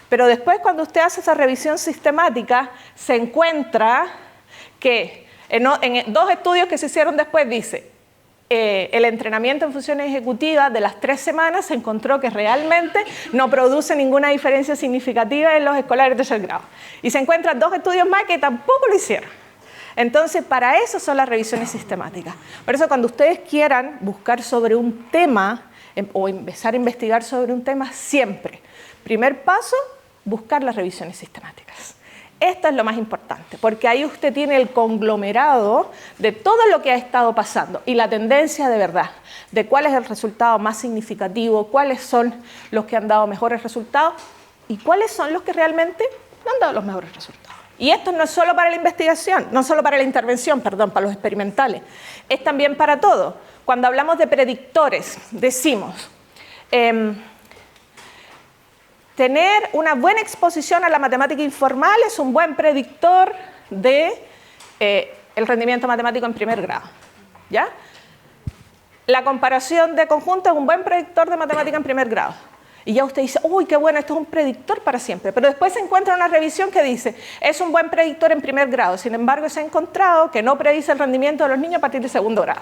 Pero después cuando usted hace esa revisión sistemática, se encuentra que en 2 estudios que se hicieron después dice, el entrenamiento en función ejecutiva de las 3 semanas se encontró que realmente no produce ninguna diferencia significativa en los escolares de 3er grado. Y se encuentran 2 estudios más que tampoco lo hicieron. Entonces, para eso son las revisiones sistemáticas. Por eso, cuando ustedes quieran buscar sobre un tema o empezar a investigar sobre un tema, siempre, primer paso, buscar las revisiones sistemáticas. Esto es lo más importante, porque ahí usted tiene el conglomerado de todo lo que ha estado pasando y la tendencia de verdad, de cuál es el resultado más significativo, cuáles son los que han dado mejores resultados y cuáles son los que realmente no han dado los mejores resultados. Y esto no es solo para la investigación, no solo para la intervención, perdón, para los experimentales, es también para todo. Cuando hablamos de predictores, decimos, tener una buena exposición a la matemática informal es un buen predictor de el rendimiento matemático en 1er grado. ¿Ya? La comparación de conjuntos es un buen predictor de matemática en 1er grado. Y ya usted dice, uy, qué bueno, esto es un predictor para siempre. Pero después se encuentra una revisión que dice, es un buen predictor en 1er grado. Sin embargo, se ha encontrado que no predice el rendimiento de los niños a partir de 2º grado.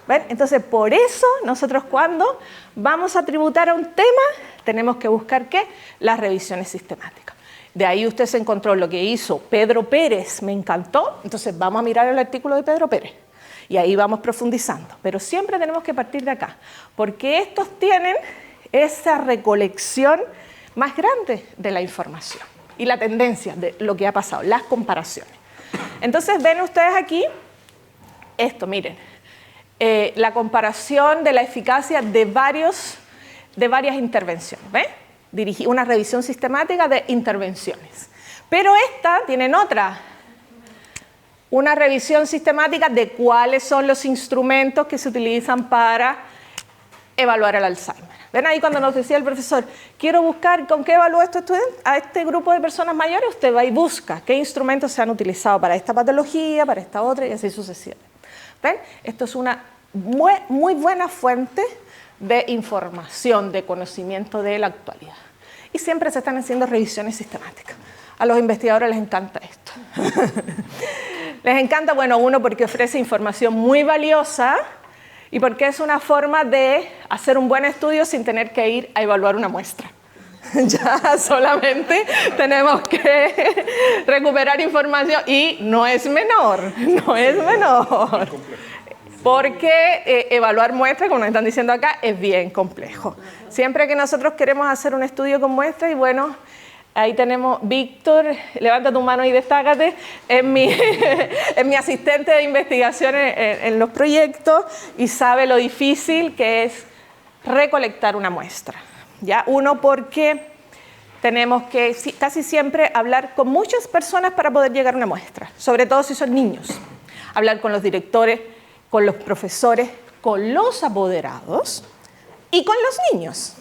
¿Ven? Entonces, por eso, nosotros cuando vamos a tributar a un tema, tenemos que buscar, ¿qué? Las revisiones sistemáticas. De ahí usted se encontró lo que hizo Pedro Pérez, me encantó. Entonces, vamos a mirar el artículo de Pedro Pérez. Y ahí vamos profundizando. Pero siempre tenemos que partir de acá, porque estos tienen esa recolección más grande de la información y la tendencia de lo que ha pasado, las comparaciones. Entonces, ven ustedes aquí esto, miren, la comparación de la eficacia de varias intervenciones, ¿ven? Una revisión sistemática de intervenciones. Pero esta tienen otra, una revisión sistemática de cuáles son los instrumentos que se utilizan para evaluar el Alzheimer. ¿Ven ahí cuando nos decía el profesor, quiero buscar con qué evalúa a este grupo de personas mayores? Usted va y busca qué instrumentos se han utilizado para esta patología, para esta otra y así sucesivamente. ¿Ven? Esto es una muy buena fuente de información, de conocimiento de la actualidad. Y siempre se están haciendo revisiones sistemáticas. A los investigadores les encanta esto. Les encanta, bueno, uno porque ofrece información muy valiosa y porque es una forma de hacer un buen estudio sin tener que ir a evaluar una muestra. Ya solamente tenemos que recuperar información y no es menor, porque evaluar muestras, como nos están diciendo acá, es bien complejo. Siempre que nosotros queremos hacer un estudio con muestras, y bueno, ahí tenemos Víctor, levanta tu mano y destácate, es mi asistente de investigación en los proyectos y sabe lo difícil que es recolectar una muestra. ¿Ya? Uno, porque tenemos que casi siempre hablar con muchas personas para poder llegar a una muestra, sobre todo si son niños. Hablar con los directores, con los profesores, con los apoderados y con los niños.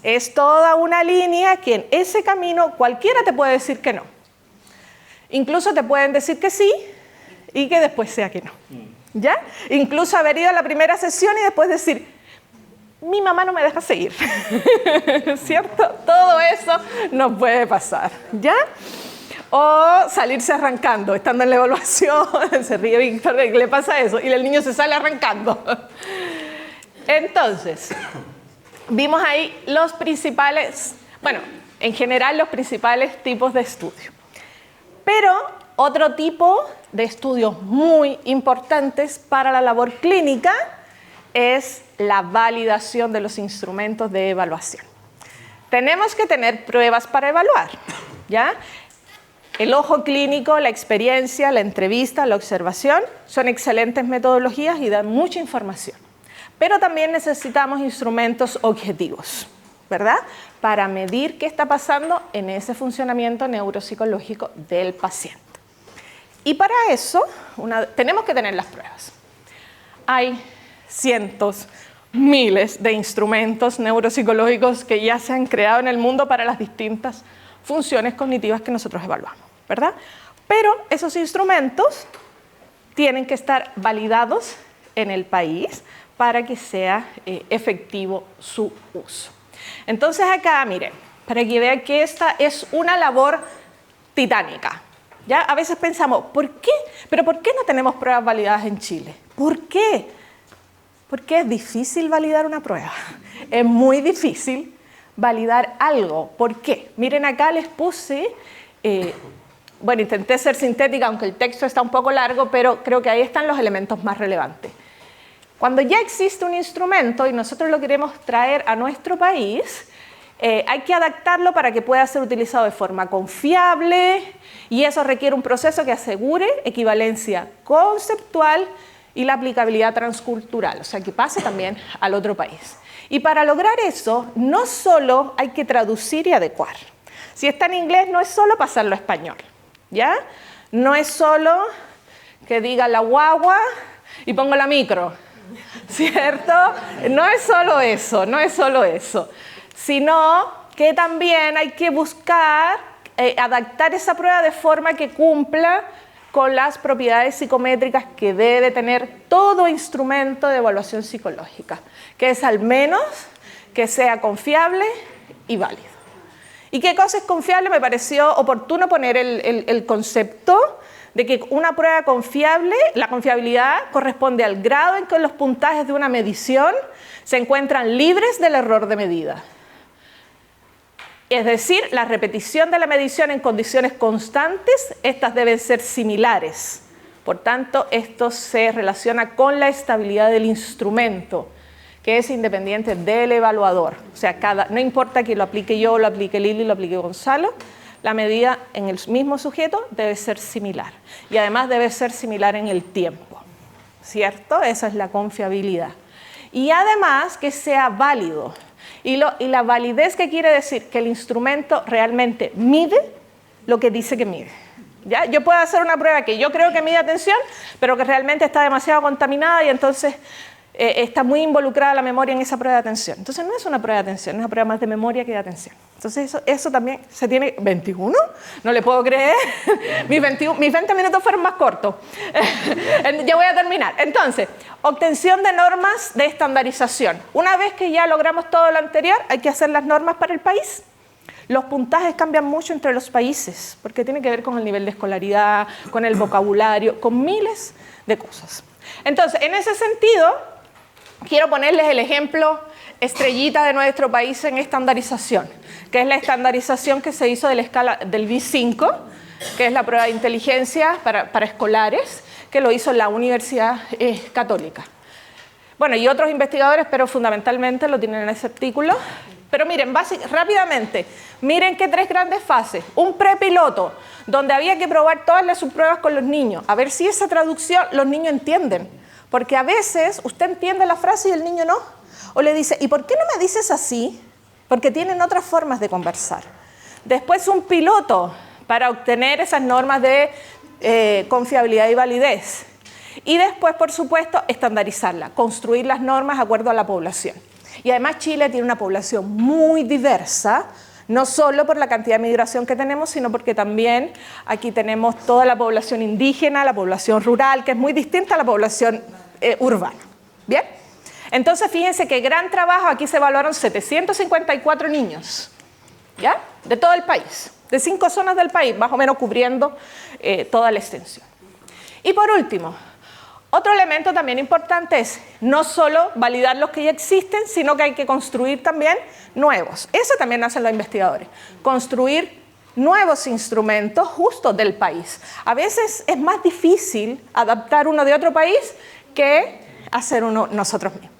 Es toda una línea que en ese camino cualquiera te puede decir que no. Incluso te pueden decir que sí y que después sea que no. ¿Ya? Incluso haber ido a la primera sesión y después decir, mi mamá no me deja seguir, ¿cierto? Todo eso nos puede pasar, ¿ya? O salirse arrancando, estando en la evaluación, se ríe Víctor, ¿qué le pasa eso? Y el niño se sale arrancando. Entonces, vimos ahí los principales, bueno, en general los principales tipos de estudio. Pero otro tipo de estudios muy importantes para la labor clínica es la validación de los instrumentos de evaluación. Tenemos que tener pruebas para evaluar, ¿ya? El ojo clínico, la experiencia, la entrevista, la observación son excelentes metodologías y dan mucha información. Pero también necesitamos instrumentos objetivos, ¿verdad? Para medir qué está pasando en ese funcionamiento neuropsicológico del paciente. Y para eso tenemos que tener las pruebas. Hay cientos, miles de instrumentos neuropsicológicos que ya se han creado en el mundo para las distintas funciones cognitivas que nosotros evaluamos, ¿verdad? Pero esos instrumentos tienen que estar validados en el país para que sea efectivo su uso. Entonces acá, miren, para que vean que esta es una labor titánica. ¿Ya? A veces pensamos, ¿por qué? ¿Pero por qué no tenemos pruebas validadas en Chile? ¿Por qué? Porque es difícil validar una prueba. Es muy difícil validar algo. ¿Por qué? Miren, acá les puse, bueno, intenté ser sintética, aunque el texto está un poco largo, pero creo que ahí están los elementos más relevantes. Cuando ya existe un instrumento y nosotros lo queremos traer a nuestro país, hay que adaptarlo para que pueda ser utilizado de forma confiable y eso requiere un proceso que asegure equivalencia conceptual y la aplicabilidad transcultural, o sea, que pase también al otro país. Y para lograr eso, no solo hay que traducir y adecuar. Si está en inglés, no es solo pasarlo a español, ¿ya? No es solo que diga la guagua y pongo la micro, ¿cierto? No es solo eso, no es solo eso, sino que también hay que buscar adaptar esa prueba de forma que cumpla con las propiedades psicométricas que debe tener todo instrumento de evaluación psicológica, que es al menos que sea confiable y válido. ¿Y qué cosa es confiable? Me pareció oportuno poner el concepto de que una prueba confiable, la confiabilidad corresponde al grado en que los puntajes de una medición se encuentran libres del error de medida. Es decir, la repetición de la medición en condiciones constantes, estas deben ser similares. Por tanto, esto se relaciona con la estabilidad del instrumento, que es independiente del evaluador. O sea, no importa que lo aplique yo, lo aplique Lili, lo aplique Gonzalo, la medida en el mismo sujeto debe ser similar. Y además debe ser similar en el tiempo, ¿cierto? Esa es la confiabilidad. Y además que sea válido. Y la validez, ¿qué quiere decir? Que el instrumento realmente mide lo que dice que mide. ¿Ya? Yo puedo hacer una prueba que yo creo que mide atención, pero que realmente está demasiado contaminada y entonces está muy involucrada la memoria en esa prueba de atención. Entonces no es una prueba de atención, es una prueba más de memoria que de atención. Entonces eso también se tiene... ¿21? No le puedo creer. Mis 20 minutos fueron más cortos. Ya voy a terminar. Entonces, obtención de normas de estandarización. Una vez que ya logramos todo lo anterior, hay que hacer las normas para el país. Los puntajes cambian mucho entre los países, porque tiene que ver con el nivel de escolaridad, con el vocabulario, con miles de cosas. Entonces, en ese sentido, quiero ponerles el ejemplo estrellita de nuestro país en estandarización, que es la estandarización que se hizo de la escala del B5, que es la prueba de inteligencia para escolares, que lo hizo la Universidad Católica. Bueno, y otros investigadores, pero fundamentalmente lo tienen en ese artículo. Pero miren, rápidamente, miren que 3 grandes fases. Un prepiloto, donde había que probar todas las subpruebas con los niños, a ver si esa traducción los niños entienden. Porque a veces usted entiende la frase y el niño no. O le dice, ¿y por qué no me dices así? Porque tienen otras formas de conversar. Después un piloto para obtener esas normas de confiabilidad y validez. Y después, por supuesto, estandarizarla, construir las normas de acuerdo a la población. Y además Chile tiene una población muy diversa, no solo por la cantidad de migración que tenemos, sino porque también aquí tenemos toda la población indígena, la población rural, que es muy distinta a la población urbana. ¿Bien? Entonces, fíjense qué gran trabajo, aquí se evaluaron 754 niños, ¿ya? De todo el país, de 5 zonas del país, más o menos cubriendo toda la extensión. Y por último, otro elemento también importante es no solo validar los que ya existen, sino que hay que construir también nuevos. Eso también hacen los investigadores, construir nuevos instrumentos justos del país. A veces es más difícil adaptar uno de otro país que hacer uno nosotros mismos.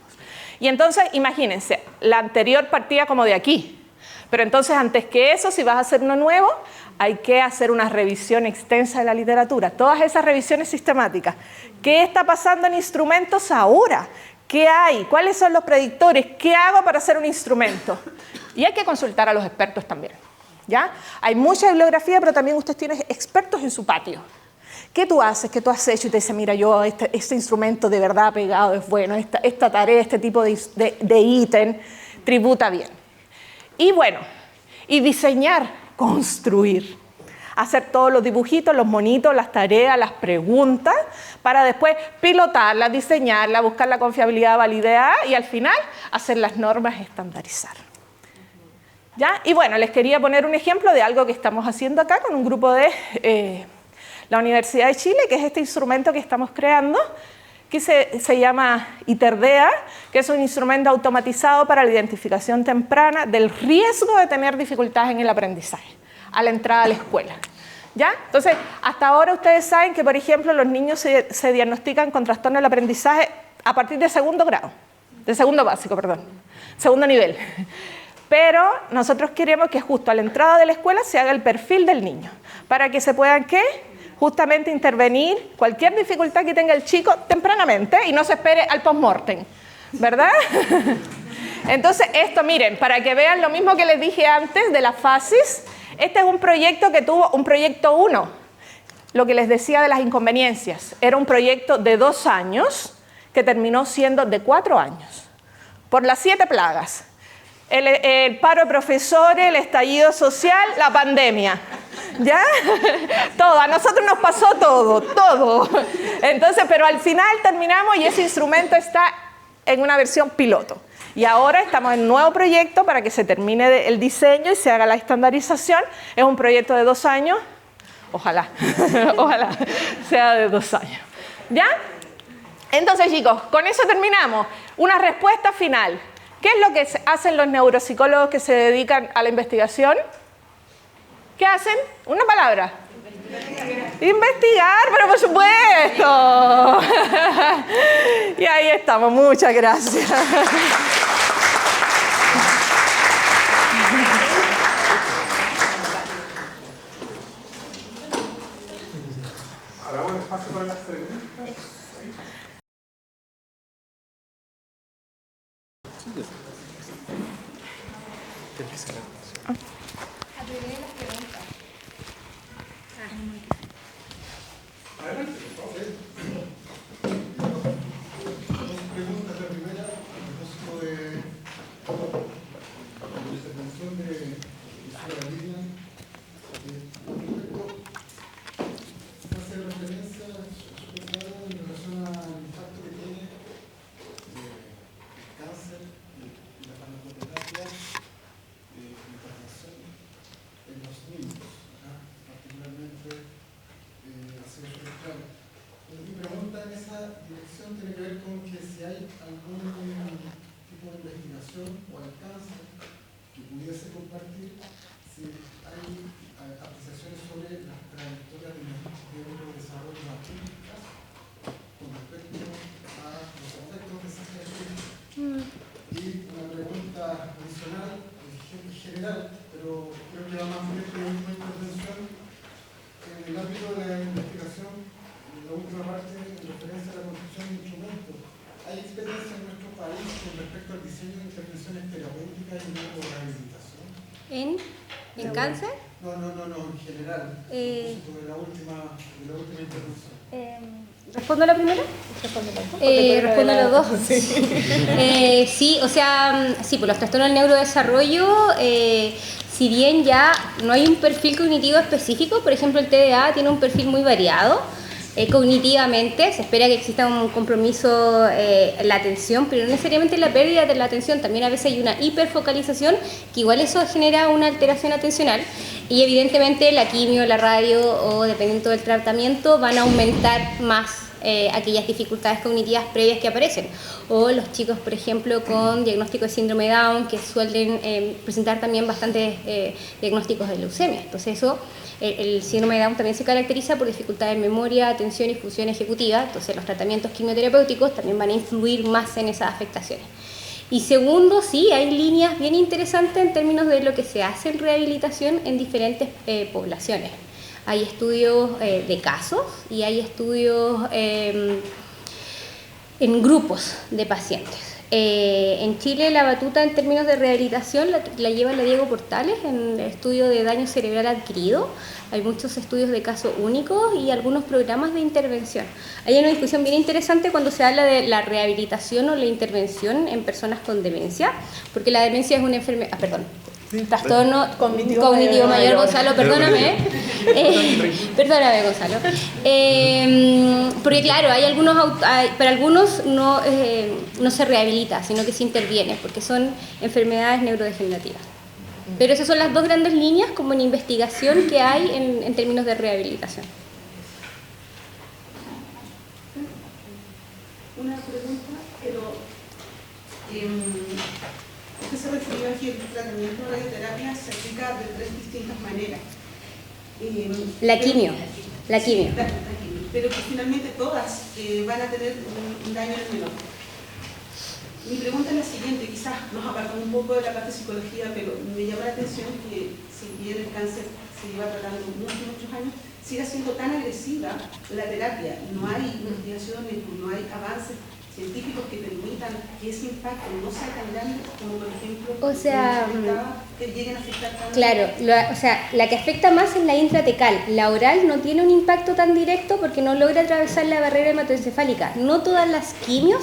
Y entonces, imagínense, la anterior partía como de aquí, pero entonces antes que eso, si vas a hacer uno nuevo, hay que hacer una revisión extensa de la literatura, todas esas revisiones sistemáticas. ¿Qué está pasando en instrumentos ahora? ¿Qué hay? ¿Cuáles son los predictores? ¿Qué hago para hacer un instrumento? Y hay que consultar a los expertos también, ¿ya? Hay mucha bibliografía, pero también usted tiene expertos en su patio. ¿Qué tú haces? ¿Qué tú has hecho? Y te dice, mira, yo este instrumento de verdad pegado es bueno, esta tarea, este tipo de ítem tributa bien. Y bueno, y diseñar, construir, hacer todos los dibujitos, los monitos, las tareas, las preguntas, para después pilotarla, diseñarla, buscar la confiabilidad, validez y al final hacer las normas, estandarizar. ¿Ya? Y bueno, les quería poner un ejemplo de algo que estamos haciendo acá con un grupo de la Universidad de Chile, que es este instrumento que estamos creando, que se llama ITERDEA, que es un instrumento automatizado para la identificación temprana del riesgo de tener dificultades en el aprendizaje a la entrada a la escuela. ¿Ya? Entonces, hasta ahora ustedes saben que, por ejemplo, los niños se diagnostican con trastorno del aprendizaje a partir de segundo grado, de segundo básico, perdón, segundo nivel. Pero nosotros queremos que justo a la entrada de la escuela se haga el perfil del niño, para que se puedan, ¿qué? Justamente intervenir cualquier dificultad que tenga el chico tempranamente y no se espere al post-mortem, ¿verdad? Entonces, esto, miren, para que vean lo mismo que les dije antes de las fases, este es un proyecto que tuvo un proyecto 1, lo que les decía de las inconveniencias. Era un proyecto de 2 años que terminó siendo de 4 años, por las 7 plagas. El paro de profesores, el estallido social, la pandemia. ¿Ya? Todo, a nosotros nos pasó todo. Entonces, pero al final terminamos y ese instrumento está en una versión piloto. Y ahora estamos en un nuevo proyecto para que se termine el diseño y se haga la estandarización. Es un proyecto de 2 años. Ojalá, ojalá sea de 2 años. ¿Ya? Entonces, chicos, con eso terminamos. Una respuesta final. ¿Qué es lo que hacen los neuropsicólogos que se dedican a la investigación? ¿Qué hacen? Una palabra. Investigar, pero por supuesto. Y ahí estamos. Muchas gracias. Ahora un espacio para las preguntas. ¿En cáncer? No, en general. De la última intervención. ¿Respondo la primera? Respondo los dos. Sí, o sea, sí, pues los trastornos del neurodesarrollo, si bien ya no hay un perfil cognitivo específico, por ejemplo el TDA tiene un perfil muy variado, cognitivamente. Se espera que exista un compromiso en la atención, pero no necesariamente la pérdida de la atención. También a veces hay una hiperfocalización, que igual eso genera una alteración atencional. Y evidentemente la quimio, la radio o dependiendo del tratamiento van a aumentar más aquellas dificultades cognitivas previas que aparecen. O los chicos, por ejemplo, con diagnóstico de síndrome de Down, que suelen presentar también bastantes diagnósticos de leucemia. Entonces eso, el síndrome de Down también se caracteriza por dificultades en memoria, atención y función ejecutiva. Entonces los tratamientos quimioterapéuticos también van a influir más en esas afectaciones. Y segundo, sí, hay líneas bien interesantes en términos de lo que se hace en rehabilitación en diferentes poblaciones. Hay estudios de casos y hay estudios en grupos de pacientes. En Chile la batuta en términos de rehabilitación la lleva la Diego Portales en el estudio de daño cerebral adquirido. Hay muchos estudios de caso únicos y algunos programas de intervención. Hay una discusión bien interesante cuando se habla de la rehabilitación o la intervención en personas con demencia, porque la demencia es una enfermedad, trastorno cognitivo mayor, Gonzalo, perdóname. Perdóname, Gonzalo. Porque claro, para algunos no se rehabilita, sino que se interviene, porque son enfermedades neurodegenerativas. Pero esas son las dos grandes líneas como en investigación que hay en términos de rehabilitación. Una pregunta, pero usted se refirió aquí al tratamiento de radioterapia se aplica de 3 distintas maneras. La quimio. Pero que finalmente todas van a tener un daño en el menor. Mi pregunta es la siguiente, quizás nos apartamos un poco de la parte de psicología, pero me llama la atención que si bien el cáncer se lleva tratando muchos años, sigue siendo tan agresiva la terapia. No hay investigaciones, no hay avances científicos que permitan que ese impacto no sea tan grande como, por ejemplo, que lleguen a afectar tanto. Claro, la que afecta más es la intratecal. La oral no tiene un impacto tan directo porque no logra atravesar la barrera hematoencefálica. No todas las quimios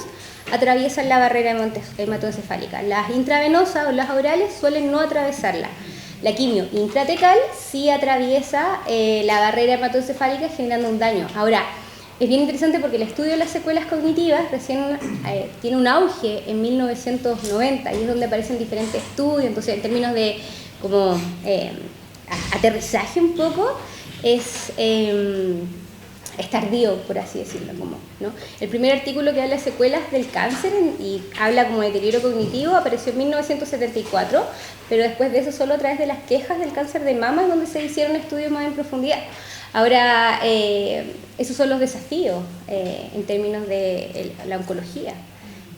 atraviesan la barrera hematoencefálica. Las intravenosas o las orales suelen no atravesarla. La quimio intratecal sí atraviesa la barrera hematoencefálica generando un daño. Ahora, es bien interesante porque el estudio de las secuelas cognitivas recién tiene un auge en 1990 y es donde aparecen diferentes estudios. Entonces, en términos de como aterrizaje un poco, es tardío, por así decirlo, ¿no? El primer artículo que habla de secuelas del cáncer y habla como de deterioro cognitivo apareció en 1974, pero después de eso solo a través de las quejas del cáncer de mama es donde se hicieron estudios más en profundidad. Ahora, esos son los desafíos en términos de la oncología.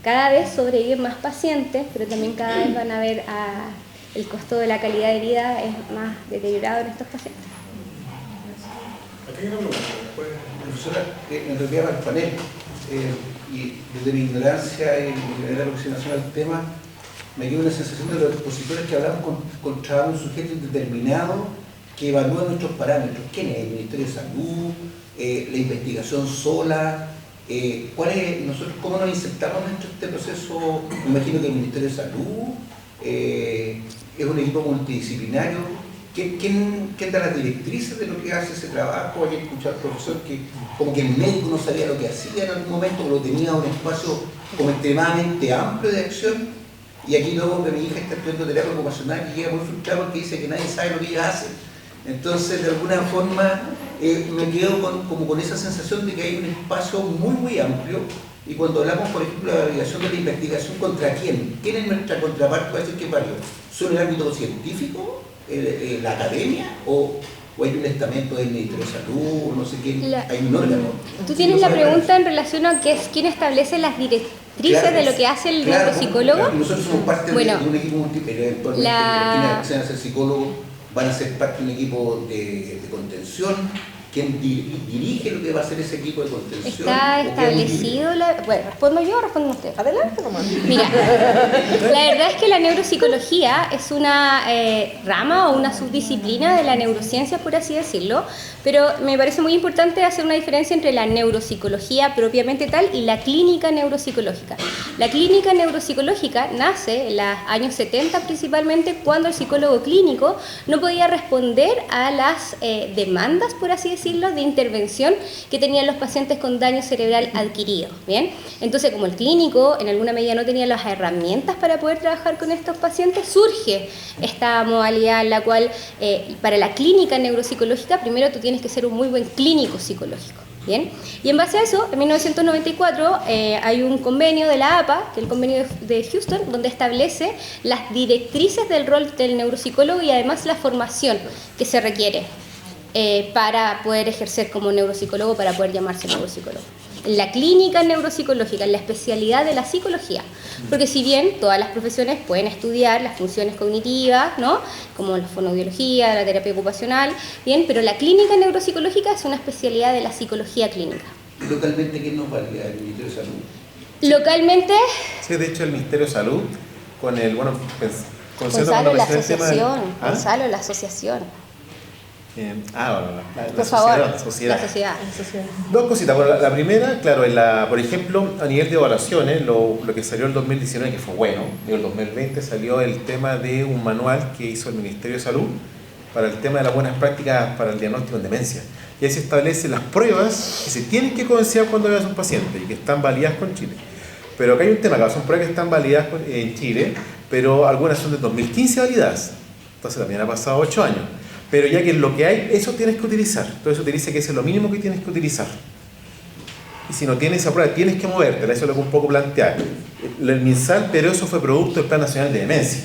Cada vez sobreviven más pacientes, pero también cada vez van a ver el costo de la calidad de vida es más deteriorado en estos pacientes. Aquí hay una pregunta. Profesora, en realidad para el panel, y desde mi ignorancia y mi primera aproximación al tema, me queda una sensación de los expositores que hablamos contra un sujeto indeterminado que evalúa nuestros parámetros. ¿Quién es? ¿El Ministerio de Salud? ¿La investigación sola? ¿Cómo nos insertamos en este proceso? Me imagino que el Ministerio de Salud es un equipo multidisciplinario. ¿Quién da las directrices de lo que hace ese trabajo? Hay que escuchar al profesor que como que el médico no sabía lo que hacía en algún momento, o lo tenía un espacio como extremadamente amplio de acción. Y aquí luego que mi hija está estudiando terapia ocupacional y llega muy frustrado porque dice que nadie sabe lo que ella hace. Entonces, de alguna forma, me quedo como con esa sensación de que hay un espacio muy amplio. Y cuando hablamos, por ejemplo, de la validación de la investigación, ¿contra quién? ¿Quién es nuestra contraparte? ¿Va a decir que varios? ¿Son el ámbito científico? ¿La academia? ¿O hay un estamento del Ministerio de Salud? No sé quién. Hay un órgano. Tú tienes la pregunta en relación a quién establece las directrices de lo que hace el neuropsicólogo. Nosotros somos parte de un equipo multidisciplinario. Quienes sean ser psicólogos van a ser parte de un equipo de contención. ¿Quién dirige lo que va a ser ese equipo de contención? Está establecido bueno, ¿respondo yo o responden ustedes? Adelante nomás. Mira, la verdad es que la neuropsicología es una rama o una subdisciplina de la neurociencia, por así decirlo, pero me parece muy importante hacer una diferencia entre la neuropsicología propiamente tal y la clínica neuropsicológica. La clínica neuropsicológica nace en los años 70 principalmente, cuando el psicólogo clínico no podía responder a las demandas, por así decirlo, decirlo, de intervención que tenían los pacientes con daño cerebral adquirido, ¿bien? Entonces, como el clínico en alguna medida no tenía las herramientas para poder trabajar con estos pacientes, surge esta modalidad en la cual para la clínica neuropsicológica primero tú tienes que ser un muy buen clínico psicológico. Bien, y en base a eso, en 1994 hay un convenio de la APA, que es el convenio de Houston, donde establece las directrices del rol del neuropsicólogo y además la formación que se requiere para poder ejercer como neuropsicólogo, para poder llamarse neuropsicólogo. En la clínica neuropsicológica, en la especialidad de la psicología, porque si bien todas las profesiones pueden estudiar las funciones cognitivas, ¿no? Como la fonoaudiología, la terapia ocupacional, bien, pero la clínica neuropsicológica es una especialidad de la psicología clínica. ¿Y localmente quién nos valida? ¿El Ministerio de Salud? Localmente, Sí, de hecho el Ministerio de Salud, con el, bueno, Gonzalo, la asociación, Gonzalo, la asociación. La Por favor, sociedad. la sociedad. Dos cositas. Bueno, la primera, claro, por ejemplo, a nivel de evaluaciones, lo que salió el 2019, que fue bueno, y el 2020 salió el tema de un manual que hizo el Ministerio de Salud para el tema de las buenas prácticas para el diagnóstico en demencia. Y ahí se establecen las pruebas que se tienen que considerar cuando veas a un paciente y que están validadas con Chile. Pero acá hay un tema, claro, son pruebas que están validadas en Chile, pero algunas son de 2015 validadas. Entonces también ha pasado 8 años. Pero ya que es lo que hay, eso tienes que utilizar. Entonces te dice que eso es lo mínimo que tienes que utilizar. Y si no tienes esa prueba, tienes que moverte. Eso es lo que un poco plantear. El MinSal, pero eso fue producto del Plan Nacional de Demencia.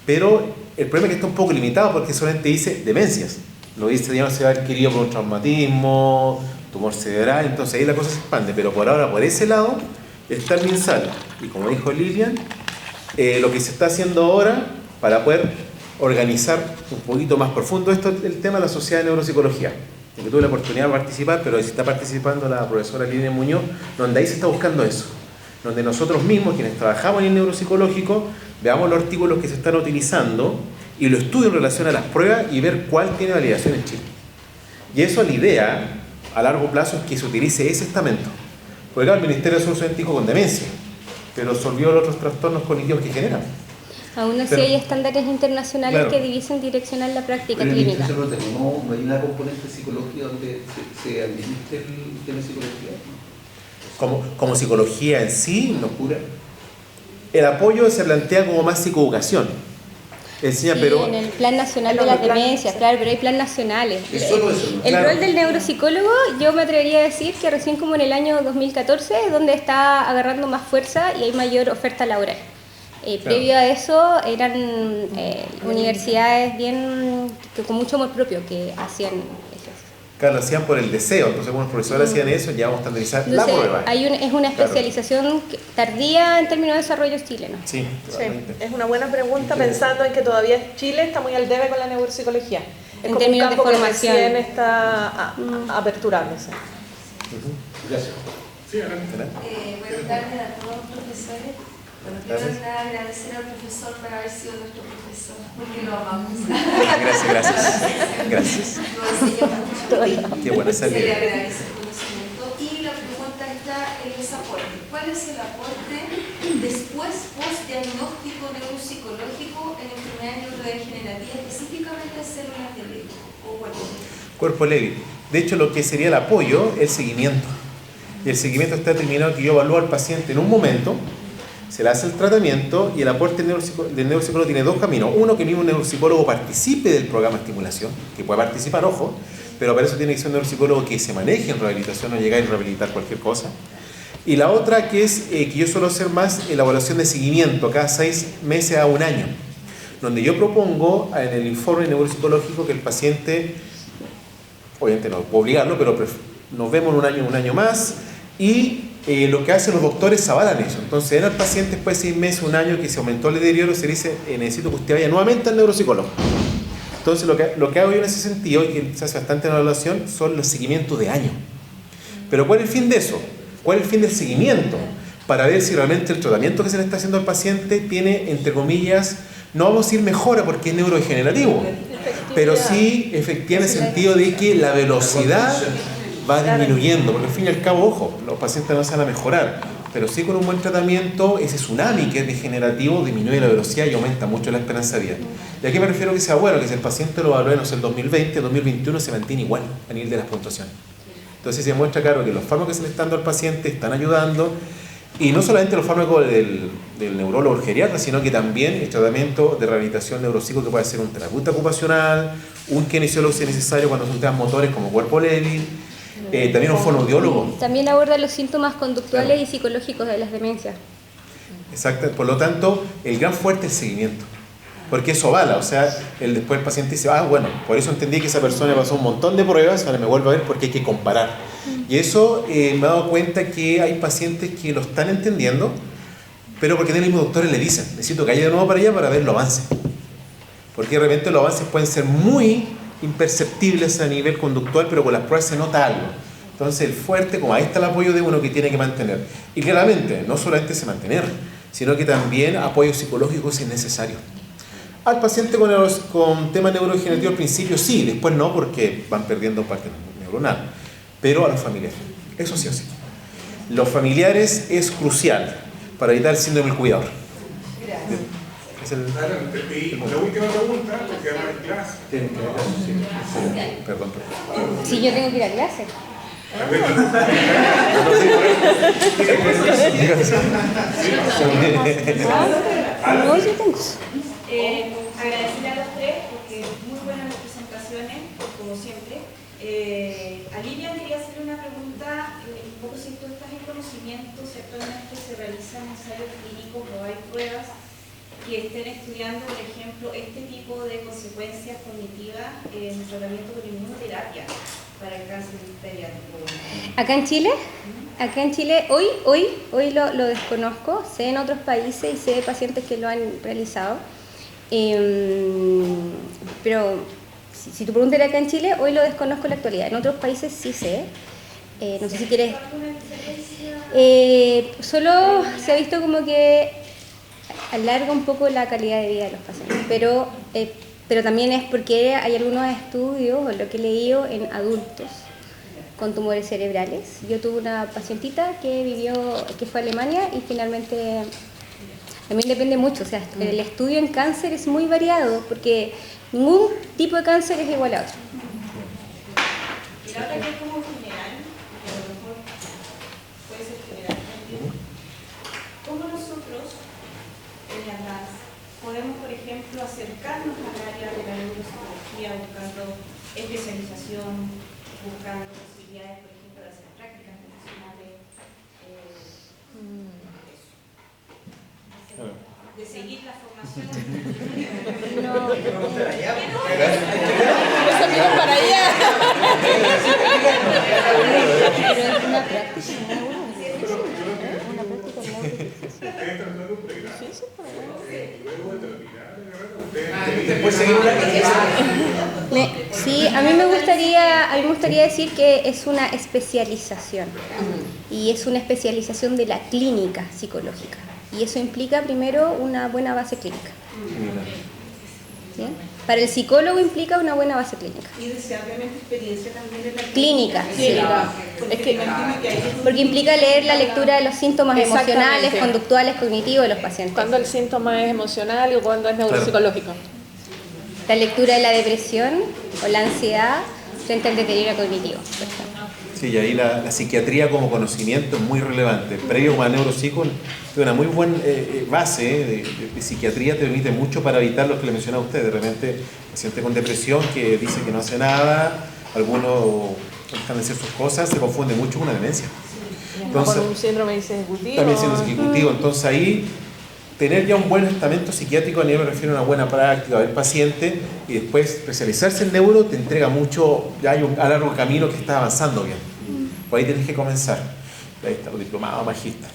Pero el problema es que está un poco limitado porque solamente dice demencias. Lo dice, digamos, se ha adquirido por un traumatismo, tumor cerebral, entonces ahí la cosa se expande. Pero por ahora, por ese lado, está el MinSal. Y como dijo Lilian, lo que se está haciendo ahora para poder organizar un poquito más profundo esto, el tema de la Sociedad de Neuropsicología, en que tuve la oportunidad de participar, pero ahí está participando la profesora Lilian Muñoz, donde ahí se está buscando eso, donde nosotros mismos, quienes trabajamos en el neuropsicológico, veamos los artículos que se están utilizando y lo estudio en relación a las pruebas y ver cuál tiene validación en Chile. Y eso, la idea a largo plazo es que se utilice ese estamento, porque claro, el Ministerio de Salud Científico con demencia, pero resolvió los otros trastornos cognitivos que generan. Aún así hay estándares internacionales que divisen direccionar la práctica clínica. ¿No hay una componente psicológica donde se administre el tema de psicología? Como psicología en sí, no cura. El apoyo se plantea como más psicoeducación. Enseña, sí, pero en el Plan Nacional de las Demencias, claro, pero hay plan nacionales. Es solo eso, ¿no? El Claro. rol del neuropsicólogo, yo me atrevería a decir que recién como en el año 2014 es donde está agarrando más fuerza y hay mayor oferta laboral. Previo a eso eran universidades bien con mucho amor propio que hacían eso. claro, lo hacían por el deseo. Entonces, algunos profesores hacían eso, ya vamos a estandarizar la prueba. Es una especialización tardía en términos de desarrollo chileno. Sí, Sí, es una buena pregunta pensando en que todavía Chile está muy al debe con la neuropsicología. Es En como un términos de campo que formación. recién está aperturándose. Gracias. Buenas tardes a todos los profesores. Bueno, quiero agradecer al profesor por haber sido nuestro profesor, porque lo amamos. Gracias. Lo enseñamos mucho. Qué bueno Se le salir. agradece el conocimiento. Y la pregunta está en ese aporte. ¿Cuál es el aporte después, post-diagnóstico neuropsicológico en enfermedad neurodegenerativa, específicamente en células de Levy o cuerpo Levy? Cuerpo Levy. De hecho, lo que sería el apoyo es el seguimiento. Y el seguimiento está determinado que yo evalúo al paciente en un momento, se le hace el tratamiento y el aporte del neuropsicólogo tiene dos caminos. Uno, que el mismo neuropsicólogo participe del programa de estimulación, que puede participar, ojo, pero para eso tiene que ser un neuropsicólogo que se maneje en rehabilitación, no llegar y rehabilitar cualquier cosa. Y la otra, que es que yo suelo hacer más elaboración de seguimiento cada 6 meses a 1 año, donde yo propongo en el informe neuropsicológico que el paciente, obviamente no puedo obligarlo, pero nos vemos en un año más, y lo que hacen los doctores avalan eso. Entonces, en el paciente después de 6 meses, 1 año que se aumentó el deterioro, se dice, necesito que usted vaya nuevamente al neuropsicólogo. Entonces, lo que hago yo en ese sentido, y que se hace bastante en la evaluación, son los seguimientos de año. Pero ¿cuál es el fin de eso? ¿Cuál es el fin del seguimiento? Para ver si realmente el tratamiento que se le está haciendo al paciente tiene, entre comillas, no vamos a decir mejora porque es neurodegenerativo, pero sí efectiva en el sentido de que la velocidad va disminuyendo, porque al fin y al cabo, ojo, los pacientes no se van a mejorar, pero sí con un buen tratamiento, ese tsunami que es degenerativo disminuye la velocidad y aumenta mucho la esperanza de vida. ¿Y a qué me refiero que sea bueno? Que si el paciente lo evalúa en el 2020, 2021 se mantiene igual a nivel de las puntuaciones. Entonces se demuestra claro que los fármacos que se le están dando al paciente están ayudando, y no solamente los fármacos del neurólogo o geriatra, sino que también el tratamiento de rehabilitación neuropsico que puede ser un terapeuta ocupacional, un kinesiólogo si es necesario cuando son temas motores como cuerpo débil, también un fonoaudiólogo. También aborda los síntomas conductuales y psicológicos de las demencias. Exacto, por lo tanto, el gran fuerte es el seguimiento. Porque eso vale, o sea, después el paciente dice, bueno, por eso entendí que esa persona pasó un montón de pruebas, ahora me vuelvo a ver porque hay que comparar. Y eso me he dado cuenta que hay pacientes que lo están entendiendo, pero porque los mismos doctores le dicen, necesito que haya de nuevo para allá para ver los avances. Porque de repente los avances pueden ser muy imperceptibles a nivel conductual, pero con las pruebas se nota algo. Entonces el fuerte, como ahí está el apoyo de uno que tiene que mantener. Y claramente, no solamente se mantener, sino que también apoyo psicológico si es necesario. Al paciente con temas neurodegenerativos al principio sí, después no, porque van perdiendo parte neuronal. Pero a los familiares, eso sí o sí. Los familiares es crucial para evitar el síndrome del cuidador. Es Y la última pregunta, porque además es clase. Perdón. Si yo tengo que ir a clase. No, yo tengo. Agradecerle a los tres porque muy buenas las presentaciones, como siempre. A Lilian quería hacerle una pregunta, un poco si tú estás en conocimiento, si actualmente se realizan ensayos clínicos o hay pruebas que estén estudiando, por ejemplo, este tipo de consecuencias cognitivas en el tratamiento con inmunoterapia para el cáncer pediátrico. Acá en Chile, hoy lo desconozco, sé en otros países y sé de pacientes que lo han realizado, pero si tu pregunta era acá en Chile, hoy lo desconozco en la actualidad, en otros países sí sé, no sé si quieres... Solo se ha visto como que alarga un poco la calidad de vida de los pacientes, pero también es porque hay algunos estudios, o lo que he leído, en adultos con tumores cerebrales. Yo tuve una pacientita que fue a Alemania y finalmente también depende mucho, o sea, el estudio en cáncer es muy variado porque ningún tipo de cáncer es igual a otro. Y la otra que es como general, que a lo mejor puede ser general también, ¿cómo nosotros en las LAS podemos, por ejemplo, acercarnos al área de la neuropsicología buscando especialización, buscando posibilidades, por ejemplo, de hacer prácticas profesionales, de seguir la formación? No. Eso viene para allá. Pero es una práctica, una práctica. Sí, a mí me gustaría decir que es una especialización y es una especialización de la clínica psicológica y eso implica primero una buena base clínica. ¿Sí? Para el psicólogo implica una buena base clínica. Y deseablemente experiencia también en la Clínica, sí. Porque imagino implica leer la lectura de los síntomas emocionales, Exactamente. conductuales, cognitivos de los pacientes. Cuando el síntoma es emocional o cuando es neuropsicológico. La lectura de la depresión o la ansiedad frente al deterioro cognitivo. Sí, y ahí la psiquiatría como conocimiento es muy relevante. Previo a neuropsico, una muy buena base de psiquiatría te permite mucho para evitar lo que le mencionaba usted. De repente, paciente con depresión que dice que no hace nada, algunos dejan de hacer sus cosas, se confunde mucho con una demencia. Entonces, con un síndrome ejecutivo. También siendo ejecutivo. Entonces ahí, tener ya un buen estamento psiquiátrico, a nivel me refiero a una buena práctica del paciente, y después especializarse en neuro te entrega mucho, ya hay un largo camino que está avanzando bien. Por ahí tienes que comenzar. Ahí está, los diplomados, magíster.